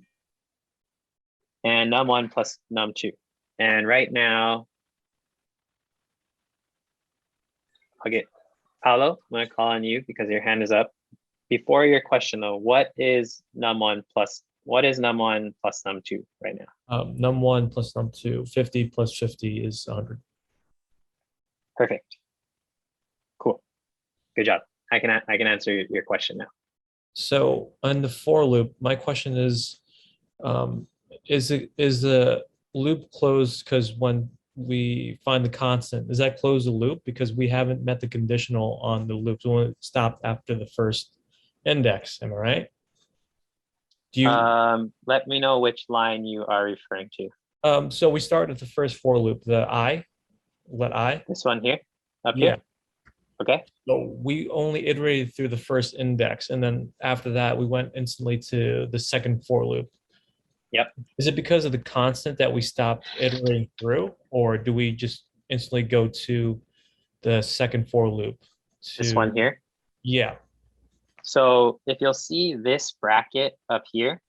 and num1 plus num2. And right now, I'll get Paolo, I'm going to call on you because your hand is up. Before your question though, what is num1 plus num2 right now? Num1 plus num2, 50 plus 50 is 100. Perfect. Cool. Good job. I can answer your question now. So on the for loop, my question is the loop closed because when we find the constant, does that close the loop? Because we haven't met the conditional on the loop. So when it stopped after the first index, am I right? Do you let me know which line you are referring to. so we start at the first for loop, the I, let I. This one here, up Yeah. here. Okay. So we only iterated through the first index, and then after that, we went instantly to the second for loop. Yep. Is it because of the constant that we stopped iterating through, or do we just instantly go to the second for loop? This one here. Yeah. So if you'll see this bracket up here,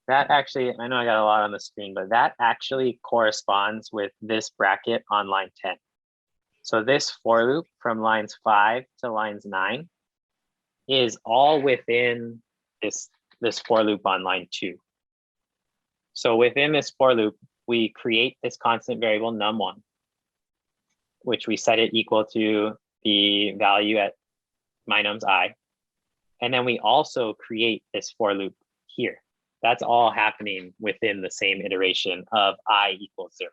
that actually, I know I got a lot on the screen, but that actually corresponds with this bracket on line 10. So this for loop from lines 5 to lines 9 is all within this for loop on line 2. So within this for loop, we create this constant variable num1, which we set it equal to the value at my nums I. And then we also create this for loop here. That's all happening within the same iteration of I equals 0.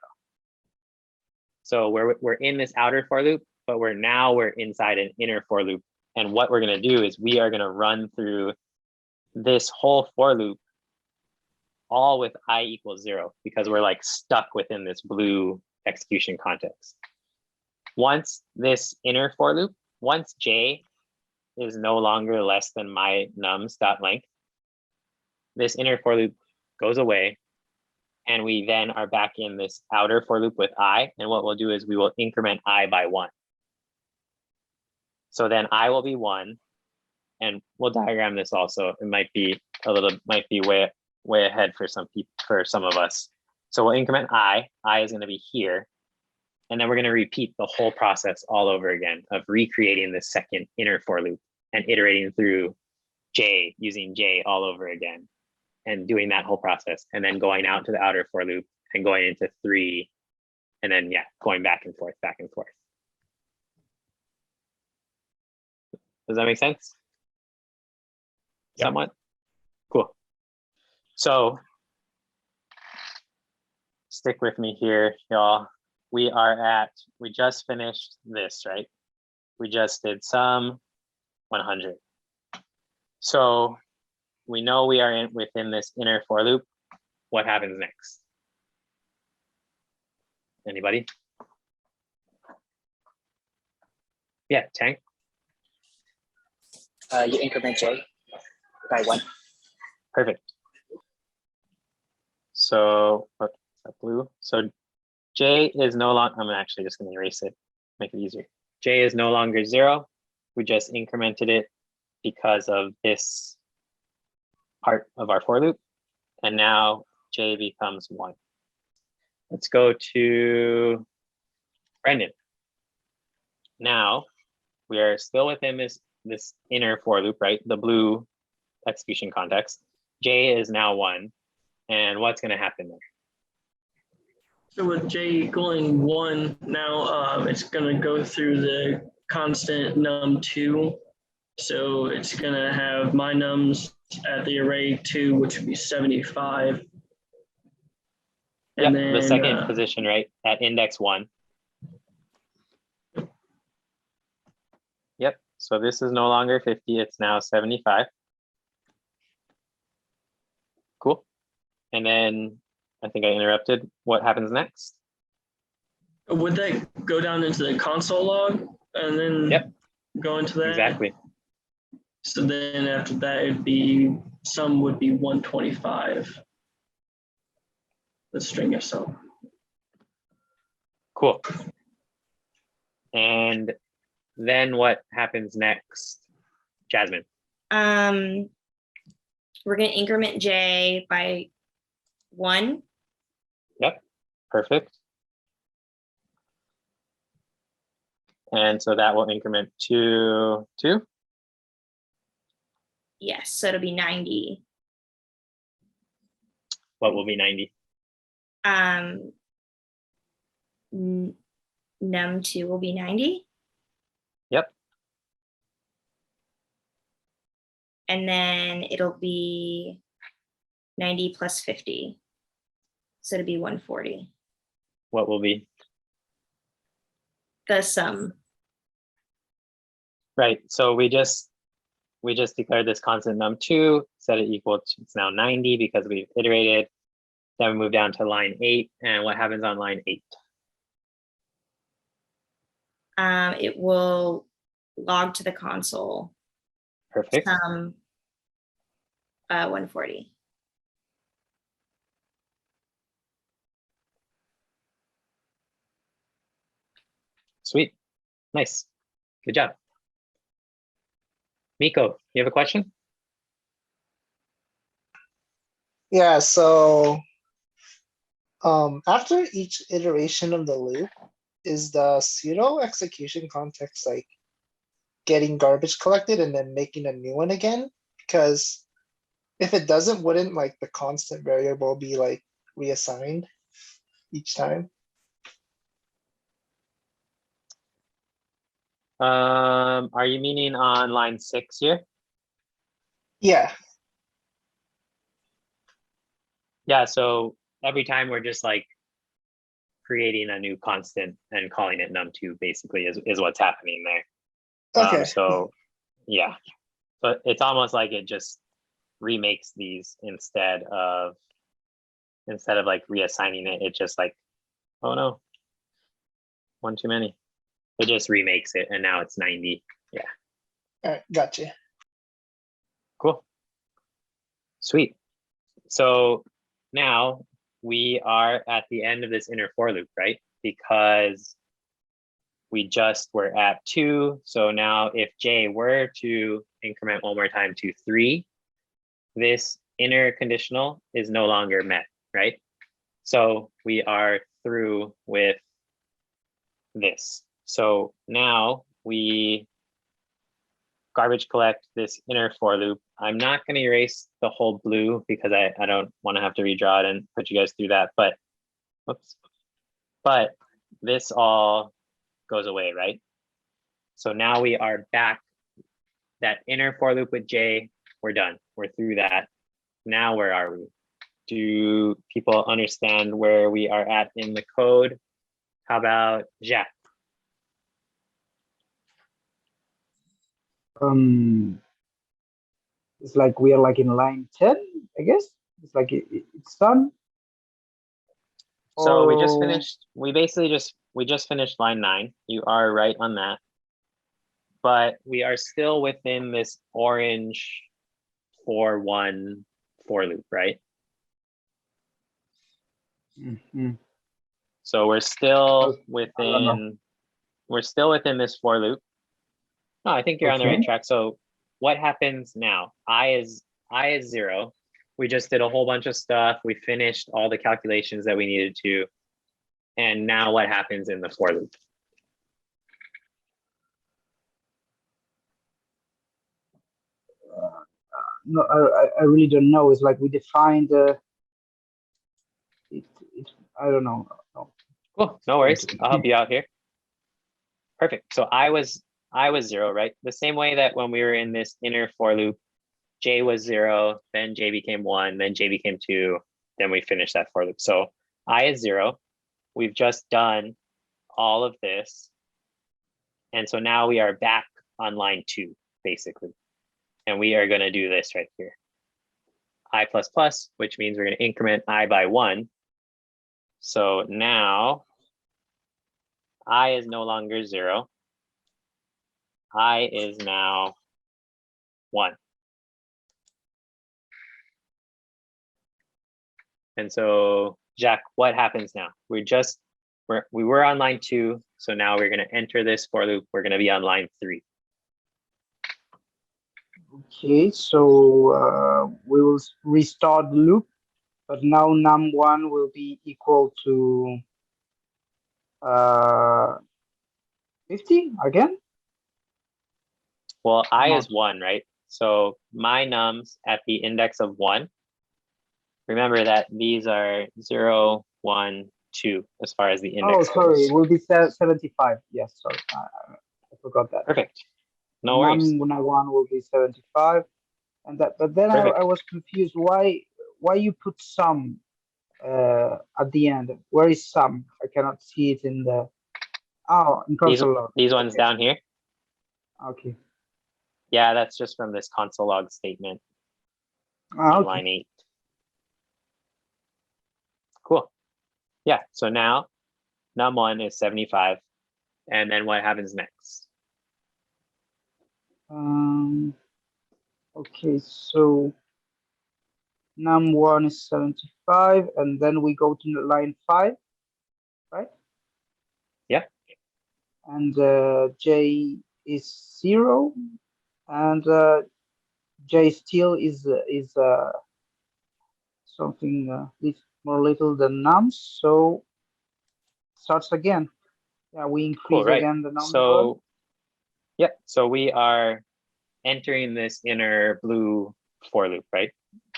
So we're in this outer for loop, but we're inside an inner for loop. And what we're going to do is we are going to run through this whole for loop all with I equals 0 because we're like stuck within this blue execution context. Once this inner for loop, once j is no longer less than my nums dot length, this inner for loop goes away, and we then are back in this outer for loop with I. And what we'll do is we will increment I by 1. So then I will be 1, and we'll diagram this also. It might be way ahead for some people, for some of us. So we'll increment I is going to be here. And then we're going to repeat the whole process all over again of recreating the second inner for loop and iterating through j, using j all over again and doing that whole process. And then going out to the outer for loop and going into 3. And then, yeah, going back and forth, back and forth. Does that make sense? Yeah. Somewhat? Cool. So stick with me here, y'all. We just finished this, right? We just did sum 100. So we know we are within this inner for loop. What happens next? Anybody? Yeah, Tank. You increment j by 1. Perfect. So what's that blue? So j is no longer, I'm actually just going to erase it, make it easier. J is no longer 0. We just incremented it because of this part of our for loop. And now j becomes 1. Let's go to Brendan. now we are still within this inner for loop, right? The blue execution context. J is now 1. And what's going to happen there? So with J equaling 1, now it's going to go through the constant num2. So it's going to have my nums at the array 2, which would be 75. Yep, And then the second position, right, at index 1. Yep, so this is no longer 50, it's now 75. Cool. And then I think I interrupted. What happens next? would that go down into the console log and then Yep, go into that? exactly. So then after that, it'd be sum would be 125. The string of sum. Cool. And then what happens next, Jasmine? We're going to increment J by 1. Yep, perfect. And so that will increment to 2. Yes, so it'll be 90. What will be 90? Num2 will be 90. Yep. And then it'll be 90 plus 50. So it'll be 140. What will be? The sum. Right, so we just declared this constant num2, set it equal to, it's now 90 because we've iterated. Then we move down to line 8, and what happens on line 8? It will log to the console. Perfect. 140. Sweet, nice, good job. Miko, you have a question? Yeah, so after each iteration of the loop, is the pseudo execution context like getting garbage collected and then making a new one again? Because if it doesn't, wouldn't like the constant variable be like reassigned each time? Are you meaning on line 6 here? Yeah. Yeah, so every time we're just like creating a new constant and calling it num2 basically is what's happening there. Okay. So yeah, but it's almost like it just remakes these instead of like reassigning it. It just like, oh no, one too many. It just remakes it and now it's 90. Yeah. All right, gotcha. Cool. Sweet. So now we are at the end of this inner for loop, right? Because we just were at 2. So now if J were to increment one more time to 3, this inner conditional is no longer met, right? So we are through with this. So now we garbage collect this inner for loop. I'm not going to erase the whole blue because I don't want to have to redraw it and put you guys through that, but oops. But this all goes away, right? So now we are back, that inner for loop with J, we're done. We're through that. Now where are we? Do people understand where we are at in the code? How about Jacques? It's like we are like in line 10, I guess. It's like it's done. So we just finished, we just finished line 9. You are right on that. But we are still within this orange for loop, right? Mm-hmm. So we're still within this for loop. No, I think you're on the right track. So what happens now? I is 0. We just did a whole bunch of stuff. We finished all the calculations that we needed to. And now what happens in the for loop? no, I really don't know. It's like we defined it. I don't know. No. Cool. No worries. I'll help you out here. Perfect. So I was 0, right? The same way that when we were in this inner for loop, J was 0, then J became 1, then J became 2, then we finished that for loop. So I is 0. We've just done all of this. And so now we are back on line 2, basically. And we are going to do this right here. I++, which means we're going to increment I by 1. So now I is no longer 0. I is now 1. And so, Jack, what happens now? We were on line 2, so now we're going to enter this for loop. We're going to be on line 3. Okay, so we will restart the loop, but now num1 will be equal to 50 again. Well, I is 1, right? So my nums at the index of 1. Remember that these are 0, 1, 2 as far as the index. Oh, sorry, it will be 75. Yes, sorry, I forgot that. Perfect. No worries. Num1 will be 75, and that. But then I was confused. Why you put sum at the end? Where is sum? I cannot see it in the. Oh, in console log. These ones down here. Okay. Yeah, that's just from this console log statement on line 8. Cool. Yeah, so now num1 is 75. And then what happens next? Okay, so num1 is 75, and then we go to line 5, right? Yeah. And J is 0, and J still is something more little than num, so starts again. Yeah, we increase again the number. So yeah, so we are entering this inner blue for loop, right?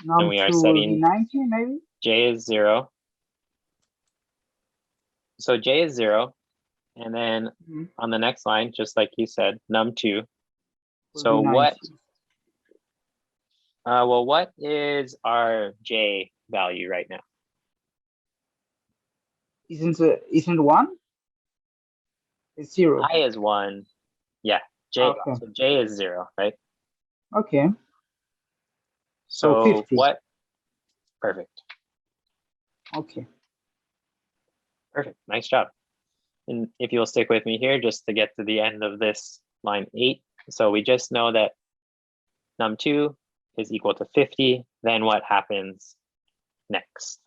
And we are setting 90 maybe. J is 0. So J is 0, and then on the next line, just like you said, num2. So what? Well, what is our J value right now? Isn't 1? It's 0. I is 1. Yeah. J. Okay. So J is 0, right? Okay. So 50. What? Perfect. Okay. Perfect. Nice job. And if you'll stick with me here, just to get to the end of this line 8. So we just know that num2 is equal to 50. Then what happens next?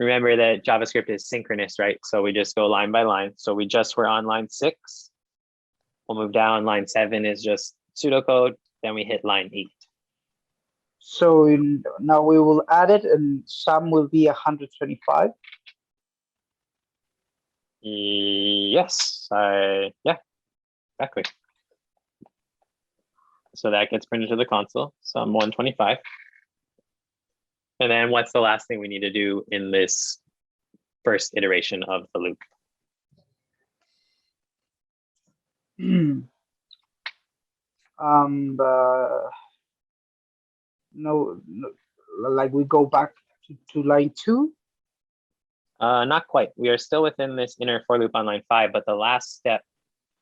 Remember that JavaScript is synchronous, right? So we just go line by line. So we just were on line 6. We'll move down. Line 7 is just pseudocode. Then we hit line 8. So now we will add it, and sum will be 125. Yes. Yeah, exactly. So that gets printed to the console. Sum 125. And then what's the last thing we need to do in this first iteration of the loop? No, like we go back to line 2. Not quite. We are still within this inner for loop on line 5, but the last step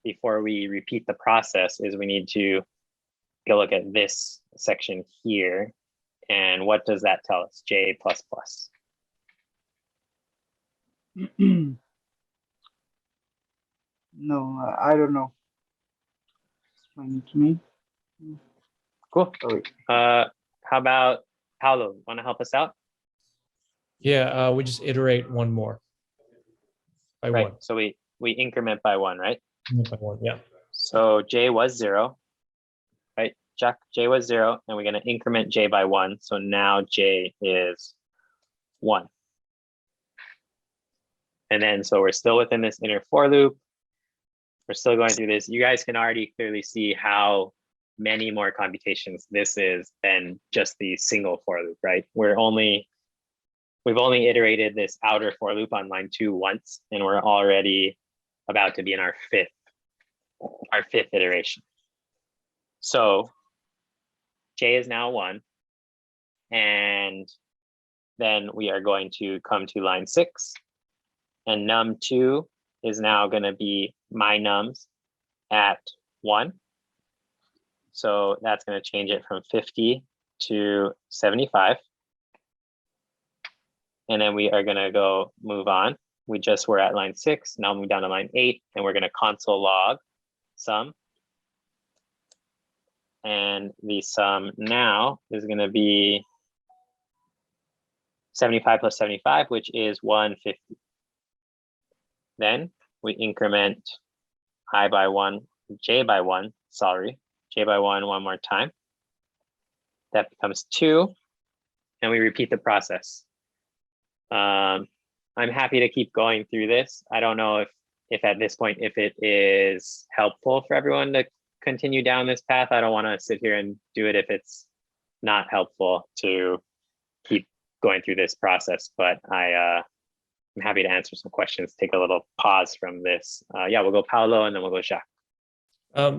before we repeat the process is we need to go look at this section here. And what does that tell us? J++. No, I don't know. Explain it to me. Cool. Sorry. How about Paolo? Want to help us out? Yeah, we just iterate one more. By right. 1. So we increment by 1, right? By 1, yeah. So J was 0, right? Jack, J was 0, and we're going to increment J by 1. So now J is 1. And then, so we're still within this inner for loop. We're still going through this. You guys can already clearly see how many more computations this is than just the single for loop, right? We've only iterated this outer for loop on line 2 once, and we're already about to be in our fifth iteration. So J is now 1, and then we are going to come to line 6, and num2 is now going to be my nums at 1. So that's going to change it from 50 to 75. And then we are going to go move on. We just were at line 6. Now move down to line 8, and we're going to console log sum. And the sum now is going to be 75 plus 75, which is 150. Then we increment I by 1, j by 1, j by 1 more time. That becomes 2, and we repeat the process. I'm happy to keep going through this. I don't know if at this point, if it is helpful for everyone to continue down this path. I don't want to sit here and do it if it's not helpful to keep going through this process, but I'm happy to answer some questions. Take a little pause from this. Yeah, we'll go Paolo and then we'll go Jacques.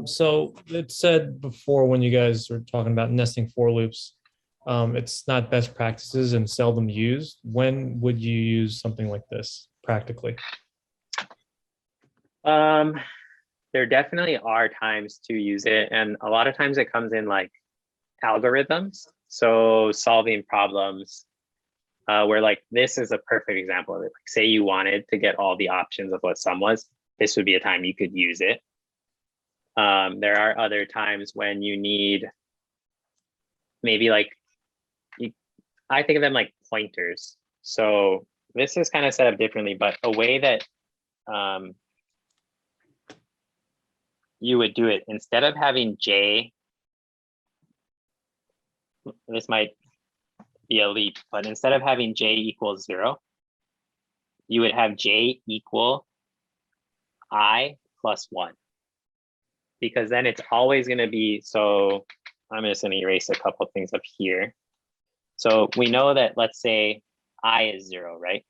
So it said before when you guys were talking about nesting for loops, it's not best practices and seldom used. When would you use something like this practically? There definitely are times to use it, and a lot of times it comes in like algorithms. So solving problems where like this is a perfect example of it. Like, say you wanted to get all the options of what sum was, this would be a time you could use it. There are other times when you need maybe like, I think of them like pointers. So this is kind of set up differently, but a way that you would do it, instead of having j, this might be a leap, but instead of having j equals 0, you would have j equal I plus 1. Because then it's always going to be, so I'm just going to erase a couple things up here. So we know that, let's say I is 0, right?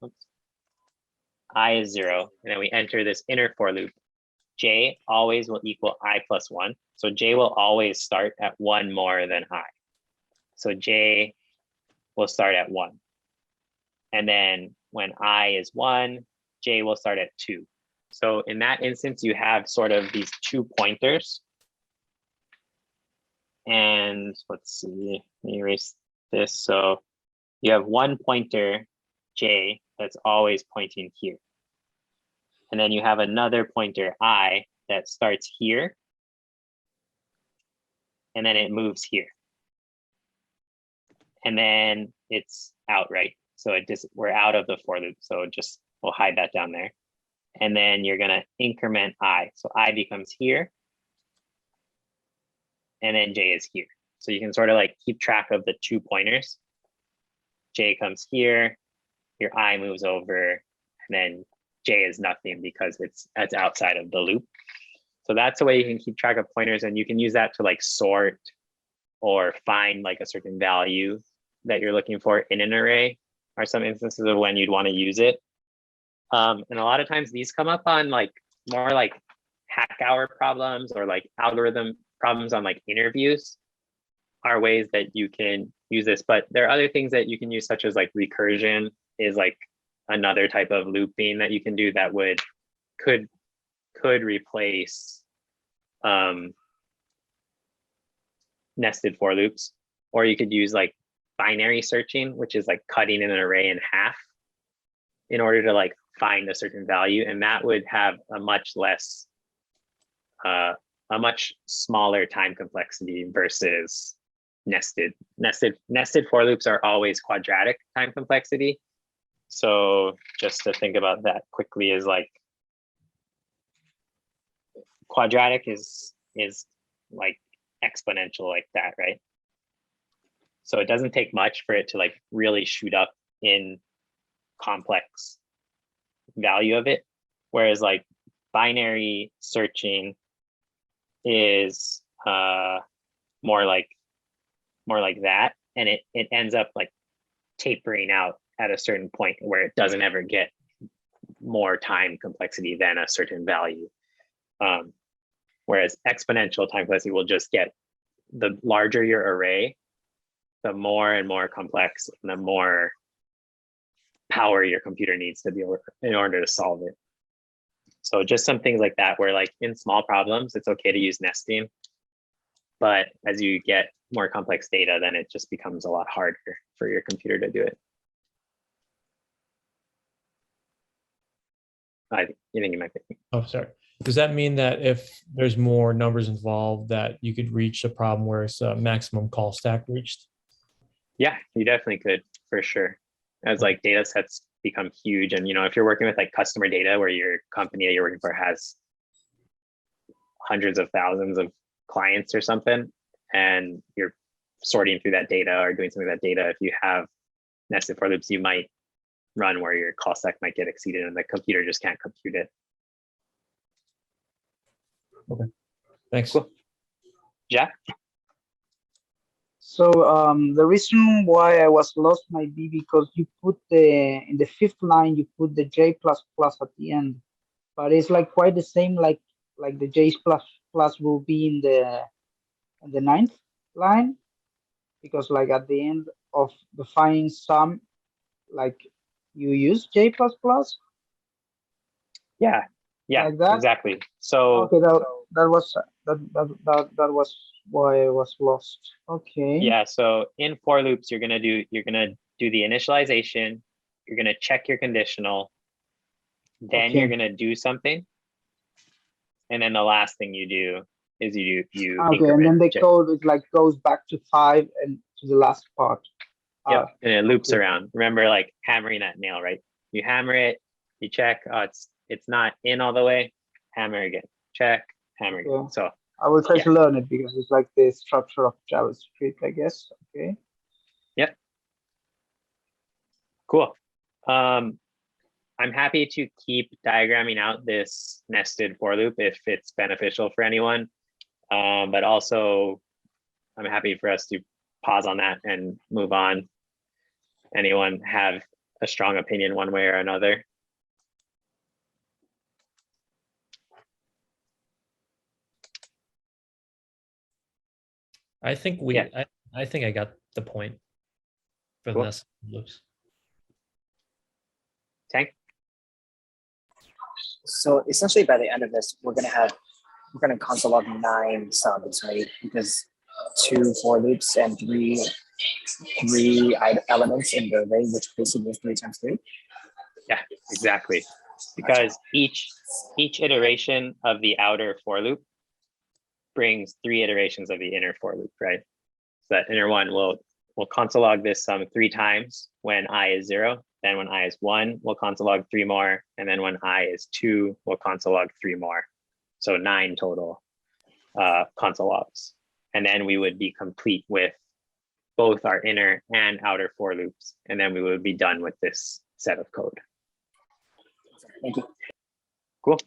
Oops. I is 0, and then we enter this inner for loop. J always will equal I plus 1. So J will always start at 1 more than I. So J will start at 1. And then when I is 1, J will start at 2. So in that instance, you have sort of these 2 pointers. And let's see, let me erase this. So you have 1 pointer, J, that's always pointing here. And then you have another pointer, I, that starts here. And then it moves here. And then it's out, right? So we're out of the for loop. So just, we'll hide that down there. And then you're gonna increment I. So I becomes here. And then J is here. So you can sort of like keep track of the 2 pointers. J comes here, your I moves over, and then J is nothing because it's outside of the loop. So that's a way you can keep track of pointers, and you can use that to like sort or find like a certain value that you're looking for in an array, are some instances of when you'd want to use it. And a lot of times these come up on like more like hack hour problems or like algorithm problems on like interviews are ways that you can use this. But there are other things that you can use, such as like recursion is like another type of looping that you can do that could replace nested for loops. Or you could use like binary searching, which is like cutting an array in half in order to like find a certain value, and that would have a much less a much smaller time complexity versus nested for loops are always quadratic time complexity. So just to think about that quickly is like quadratic is like exponential like that, right? So it doesn't take much for it to like really shoot up in complex value of it. Whereas like binary searching is more like that, and it ends up like tapering out at a certain point where it doesn't ever get more time complexity than a certain value. Whereas exponential time complexity will just get, the larger your array, the more and more complex and the more power your computer needs to be able, in order to solve it. So just some things like that, where like in small problems, it's okay to use nesting, but as you get more complex data, then it just becomes a lot harder for your computer to do it. You think you might be. Oh, sorry. Does that mean that if there's more numbers involved, that you could reach a problem where it's a maximum call stack reached? Yeah, you definitely could, for sure. As like data sets become huge, and if you're working with like customer data where your company that you're working for has hundreds of thousands of clients or something, and you're sorting through that data or doing something with that data, if you have nested for loops, you might run where your call stack might get exceeded and the computer just can't compute it. Okay, thanks. Cool. Jack? So the reason why I was lost might be because you put in the 5th line, you put the J++ at the end, but it's like quite the same, like the J++ will be in the 9th line, because like at the end of defining sum, like you use J++. Yeah, like that? exactly. So okay, that was why I was lost. Okay. yeah, so in for loops, you're gonna do the initialization, you're gonna check your conditional, then Okay. you're gonna do something, and then the last thing you do is you Okay, and then the code is like goes back to 5 and to the last part. Yep, and it loops around. Remember, like hammering that nail, right? You hammer it, you check, it's not in all the way, hammer again, check, hammer again. Yeah. So I will try to learn it because it's like the structure of JavaScript, I guess. Okay. Yep. Cool. I'm happy to keep diagramming out this nested for loop if it's beneficial for anyone. But also I'm happy for us to pause on that and move on. Anyone have a strong opinion one way or another? I think I think I got the point for Cool. this loops. Tank? So essentially by the end of this, we're gonna console log 9 sums, right? Because 2 for loops and three elements in the array, which basically is 3 times 3. Yeah, exactly. Because each iteration of the outer for loop brings 3 iterations of the inner for loop, right? So that inner one will console log this sum 3 times when I is 0. Then when I is 1, we'll console log 3 more. And then when I is 2, we'll console log 3 more. So 9 total console logs. And then we would be complete with both our inner and outer for loops. And then we would be done with this set of code. Thank you. Cool.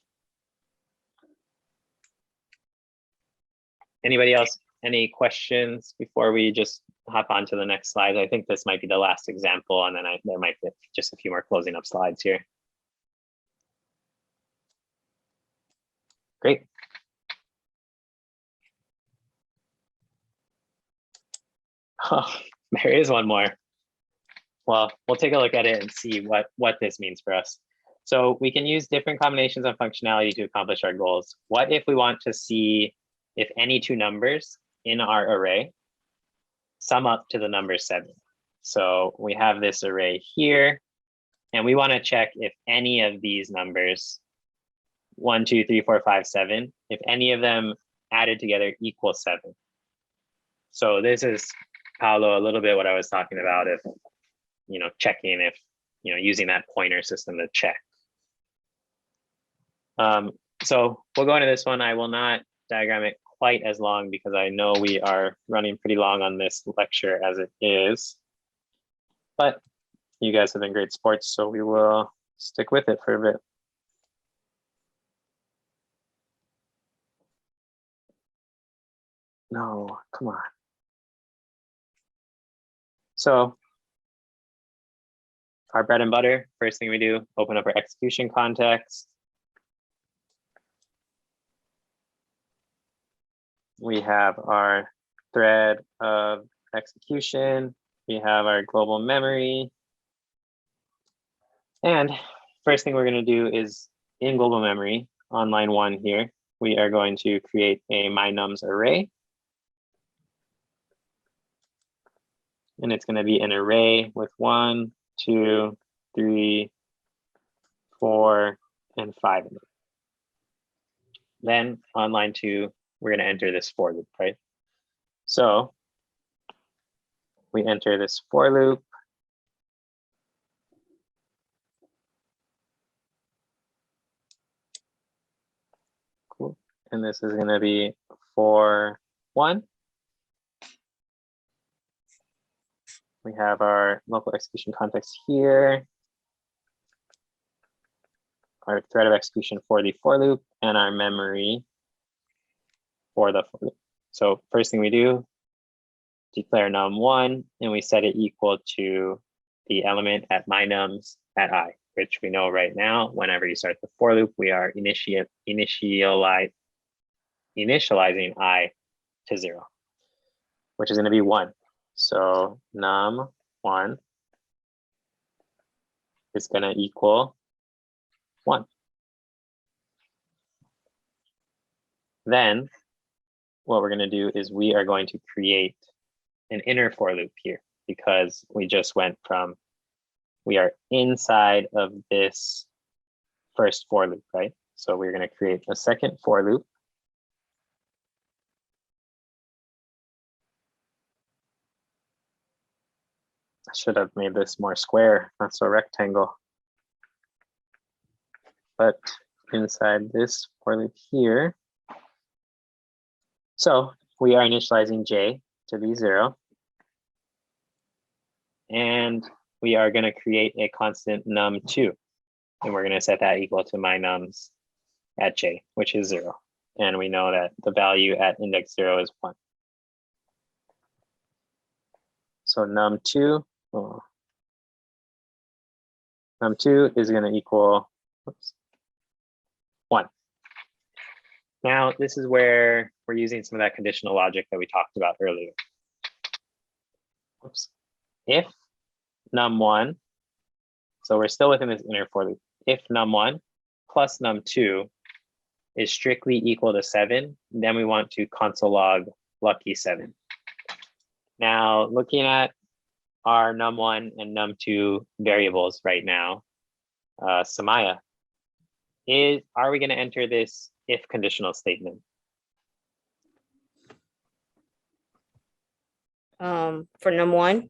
Anybody else? Any questions before we just hop on to the next slide? I think this might be the last example, and then there might be just a few more closing up slides here. Great. Oh, there is one more. Well, we'll take a look at it and see what this means for us. So we can use different combinations of functionality to accomplish our goals. What if we want to see if any 2 numbers in our array sum up to the number 7? So we have this array here, and we want to check if any of these numbers, 1, 2, 3, 4, 5, 7, if any of them added together equal 7. So this is, Paolo, a little bit what I was talking about, if, checking if, using that pointer system to check. So we'll go into this one. I will not diagram it quite as long because I know we are running pretty long on this lecture as it is, but you guys have been great sports, so we will stick with it for a bit. No, come on. So our bread and butter, first thing we do, open up our execution context. We have our thread of execution. We have our global memory. And first thing we're going to do is in global memory on line 1 here, we are going to create a mynums array. And it's going to be an array with 1, 2, 3, 4, and 5 in it. Then on line 2, we're going to enter this for loop, right? So we enter this for loop. Cool. And this is going to be for 1. We have our local execution context here, our thread of execution for the for loop, and our memory for the for loop. So first thing we do, declare num1, and we set it equal to the element at mynums at I, which we know right now, whenever you start the for loop, we are initializing I to 0, which is going to be 1. So num1 is going to equal 1. Then what we're going to do is we are going to create an inner for loop here, because we just went from, we are inside of this first for loop, right? So we're going to create a second for loop. I should have made this more square, not so rectangle. But inside this for loop here, so we are initializing j to be 0. And we are going to create a constant num2. And we're going to set that equal to mynums at j, which is 0. And we know that the value at index 0 is 1. So num2, num2 is going to equal 1. Now, this is where we're using some of that conditional logic that we talked about earlier. Oops. If num1, so we're still within this inner for loop. If num1 plus num2 is strictly equal to 7, then we want to console log lucky 7. Now, looking at our num1 and num2 variables right now, Samaya, are we going to enter this if conditional statement? For num1?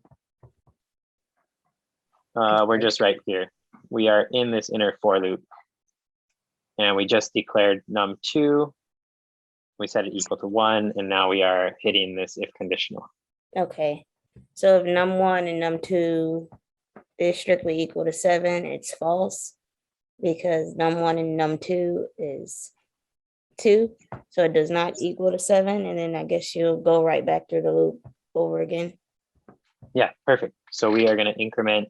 We're just right here. We are in this inner for loop. And we just declared num2. We set it equal to 1. And now we are hitting this if conditional. Okay. So if num1 and num2 is strictly equal to 7, it's false, because num1 and num2 is 2. So it does not equal to 7. And then I guess you'll go right back through the loop over again. Yeah, perfect. So we are going to increment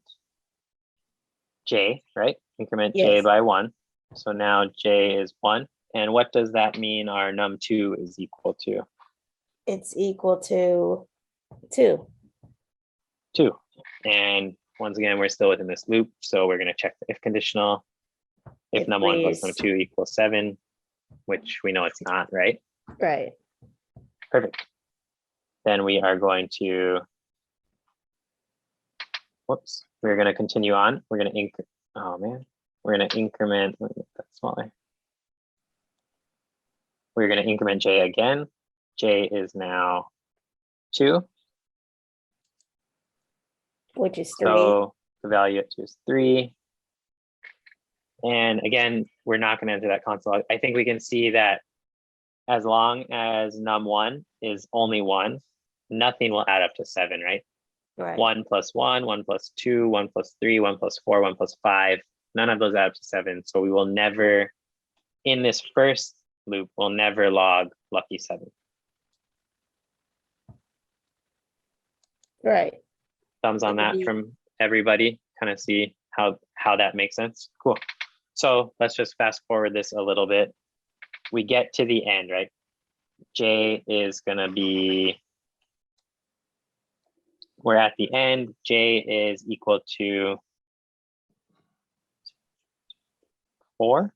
j, right? Increment j Yes. by 1. So now j is 1. And what does that mean our num2 is equal to? It's equal to 2. 2. And once again, we're still within this loop. So we're going to check the if conditional. If If num1 plus please. num2 equals 7, which we know it's not, right? Right. Perfect. Then we are going to, whoops, we're going to continue on. We're going to we're going to increment, let me make that smaller. We're going to increment j again. J is now 2. Which is 3. So the value at 2 is 3. And again, we're not going to enter that console. I think we can see that as long as num1 is only 1, nothing will add up to 7, right? Right. 1 plus 1, 1 plus 2, 1 plus 3, 1 plus 4, 1 plus 5. None of those add up to 7. So we will never, in this first loop, we'll never log lucky 7. Right. Thumbs on that from everybody, kind of see how that makes sense. Cool. So let's just fast forward this a little bit. We get to the end, right? J is gonna be, we're at the end. J is equal to 4.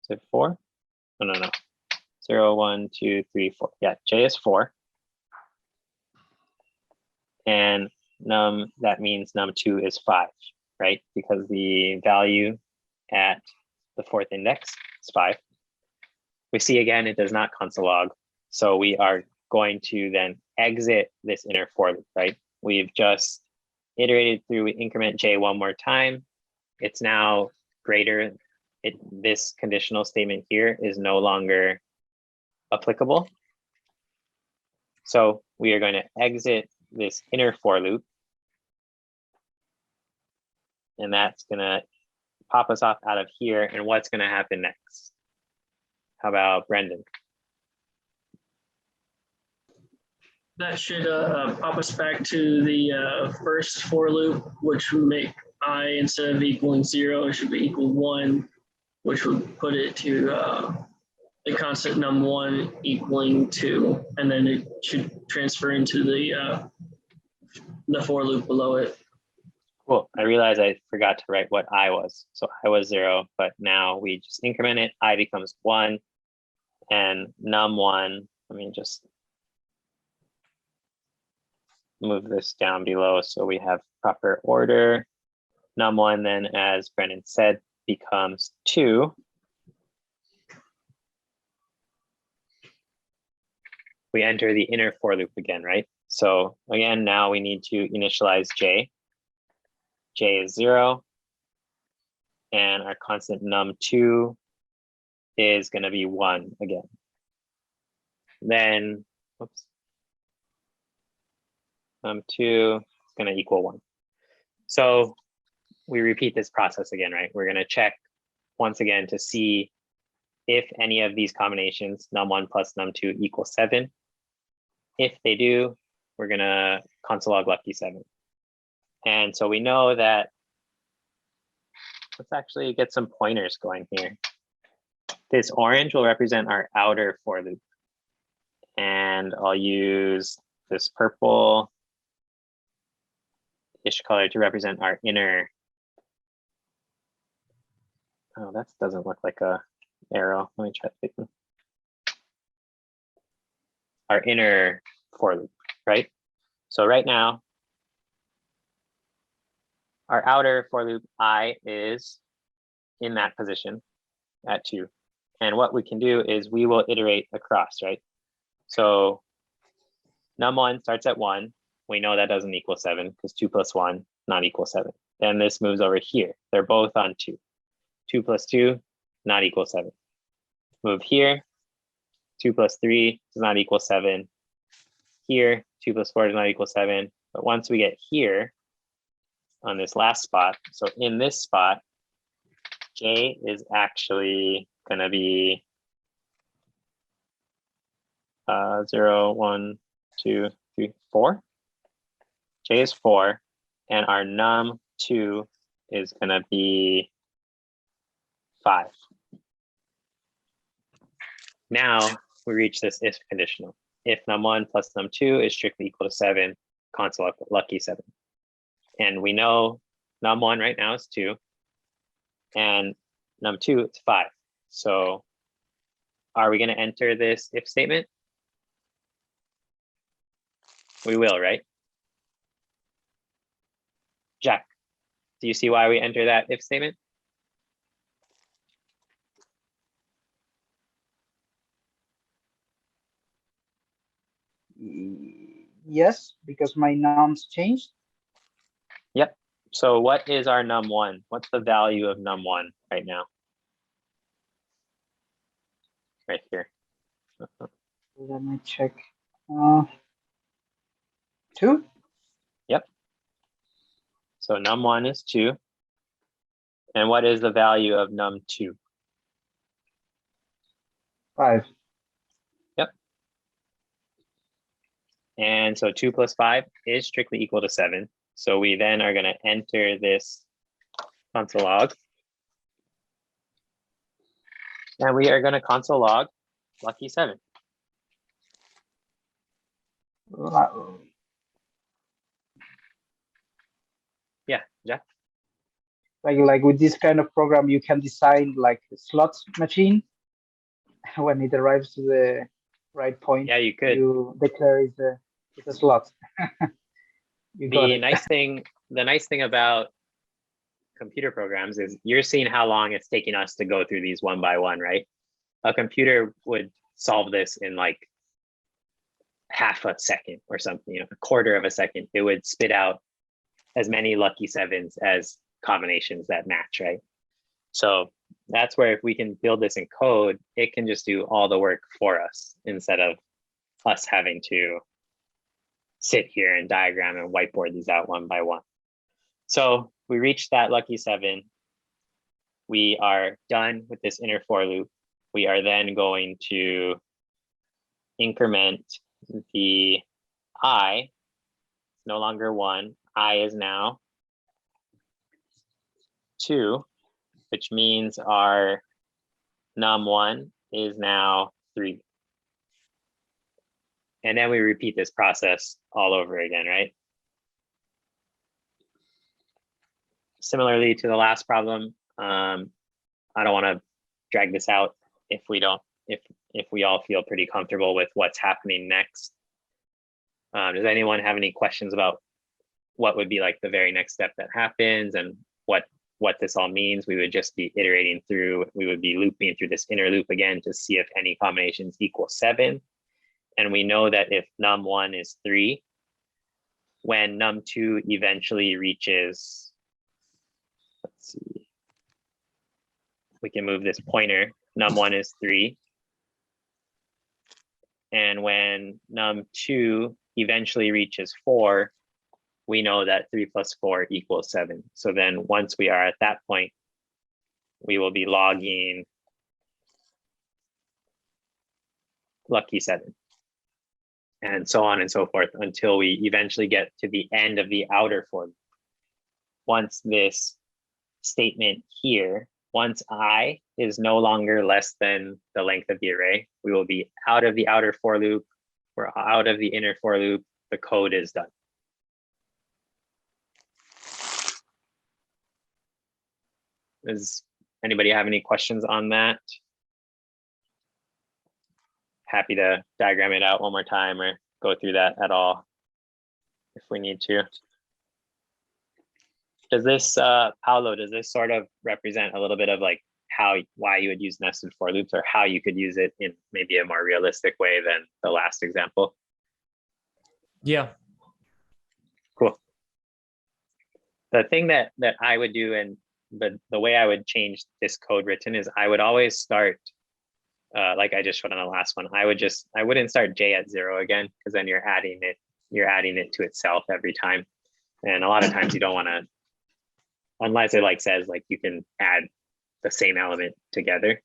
Is it 4? No. 0, 1, 2, 3, 4. Yeah, J is 4. And num, that means num2 is 5, right? Because the value at the 4th index is 5. We see again, it does not console log. So we are going to then exit this inner for loop, right? We've just iterated through increment J one more time. It's now greater. This conditional statement here is no longer applicable. So we are going to exit this inner for loop. And that's going to pop us off out of here. And what's going to happen next? How about Brendan? That should pop us back to the first for loop, which would make I, instead of equaling 0, it should be equal 1, which would put it to the constant num1 equaling 2, and then it should transfer into the for loop below it. Cool. I realized I forgot to write what I was. So I was 0, but now we just increment it. I becomes 1, and num1. Let me just move this down below so we have proper order. Num1 then, as Brendan said, becomes 2. We enter the inner for loop again, right? So again, now we need to initialize J. J is 0. And our constant num2 is going to be 1 again. Then, oops, num2 is going to equal 1. So we repeat this process again, right? We're going to check once again to see if any of these combinations, num1 plus num2 equals 7. If they do, we're going to console log lucky 7. And so we know that, let's actually get some pointers going here. This orange will represent our outer for loop. And I'll use this purple-ish color to represent our inner. Oh, that doesn't look like a arrow. Let me try to pick them. Our inner for loop, right? So right now, our outer for loop I is in that position at 2. And what we can do is we will iterate across, right? So num1 starts at 1. We know that doesn't equal 7 because 2 plus 1 not equal 7. Then this moves over here. They're both on 2. 2 plus 2 not equal 7. Move here. 2 plus 3 does not equal 7. Here, 2 plus 4 does not equal 7. But once we get here on this last spot, so in this spot, J is actually going to be 0, 1, 2, 3, 4. J is 4, and our num2 is going to be 5. Now we reach this if conditional. If num1 plus num2 is strictly equal to 7, console lucky 7. And we know num1 right now is 2, and num2 is 5. So are we going to enter this if statement? We will, right? Jack, do you see why we enter that if statement? Yes, because my nums changed. Yep. So what is our num1? What's the value of num1 right now? Right here. Let me check. 2. Yep. So num1 is 2. And what is the value of num2? 5. And so 2 plus 5 is strictly equal to 7. So we then are going to enter this console log. And we are going to console log lucky 7. Yeah, Jack? Like with this kind of program, you can design like a slot machine. When it arrives to the right point, Yeah, you could. You declare it's a slot. You got The it. nice thing about computer programs is you're seeing how long it's taking us to go through these one by one, right? A computer would solve this in like half a second or something, a quarter of a second. It would spit out as many lucky 7s as combinations that match, right? So that's where if we can build this in code, it can just do all the work for us instead of us having to sit here and diagram and whiteboard these out one by one. So we reached that lucky 7. We are done with this inner for loop. We are then going to increment the I. It's no longer 1. I is now 2, which means our num1 is now 3. And then we repeat this process all over again, right? Similarly to the last problem, I don't want to drag this out if we all feel pretty comfortable with what's happening next. Does anyone have any questions about what would be like the very next step that happens and what this all means? We would just be iterating through, we would be looping through this inner loop again to see if any combinations equal 7. And we know that if num1 is 3, when num2 eventually reaches, let's see, we can move this pointer, num1 is 3. And when num2 eventually reaches 4, we know that 3 plus 4 equals 7. So then once we are at that point, we will be logging lucky 7. And so on and so forth until we eventually get to the end of the outer for loop. Once this statement here, once I is no longer less than the length of the array, we will be out of the outer for loop. We're out of the inner for loop. The code is done. Does anybody have any questions on that? Happy to diagram it out one more time or go through that at all if we need to. Does this, Paolo, does this sort of represent a little bit of like why you would use nested for loops or how you could use it in maybe a more realistic way than the last example? Yeah. Cool. The thing that I would do, and the way I would change this code written is I would always start, like I just showed on the last one, I wouldn't start J at 0 again, because then you're adding it to itself every time. And a lot of times you don't want to, unless it like says like you can add the same element together,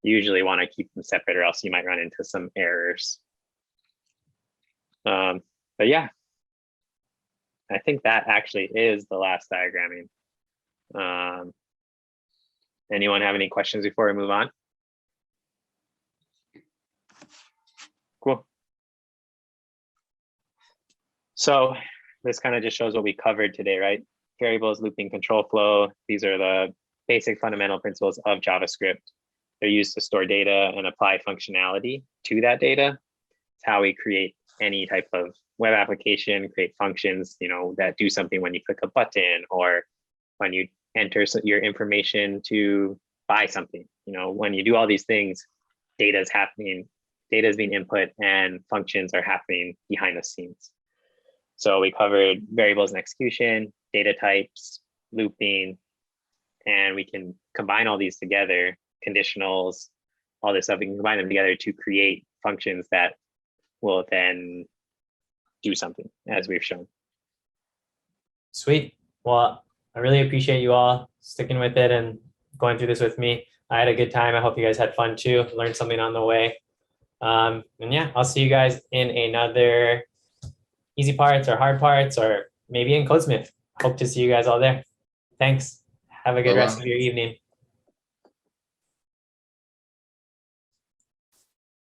you usually want to keep them separate or else you might run into some errors. But yeah, I think that actually is the last diagramming. Anyone have any questions before we move on? Cool. So this kind of just shows what we covered today, right? Variables, looping, control flow. These are the basic fundamental principles of JavaScript. They're used to store data and apply functionality to that data. It's how we create any type of web application, create functions, that do something when you click a button or when you enter your information to buy something. When you do all these things, data is happening, data is being input, and functions are happening behind the scenes. So we covered variables and execution, data types, looping, and we can combine all these together, conditionals, all this stuff. We can combine them together to create functions that will then do something, as we've shown. Sweet. Well, I really appreciate you all sticking with it and going through this with me. I had a good time. I hope you guys had fun too, learned something on the way. And yeah, I'll see you guys in another easy parts or hard parts, or maybe in Codesmith. Hope to see you guys all there. Thanks. Have a good rest of your evening.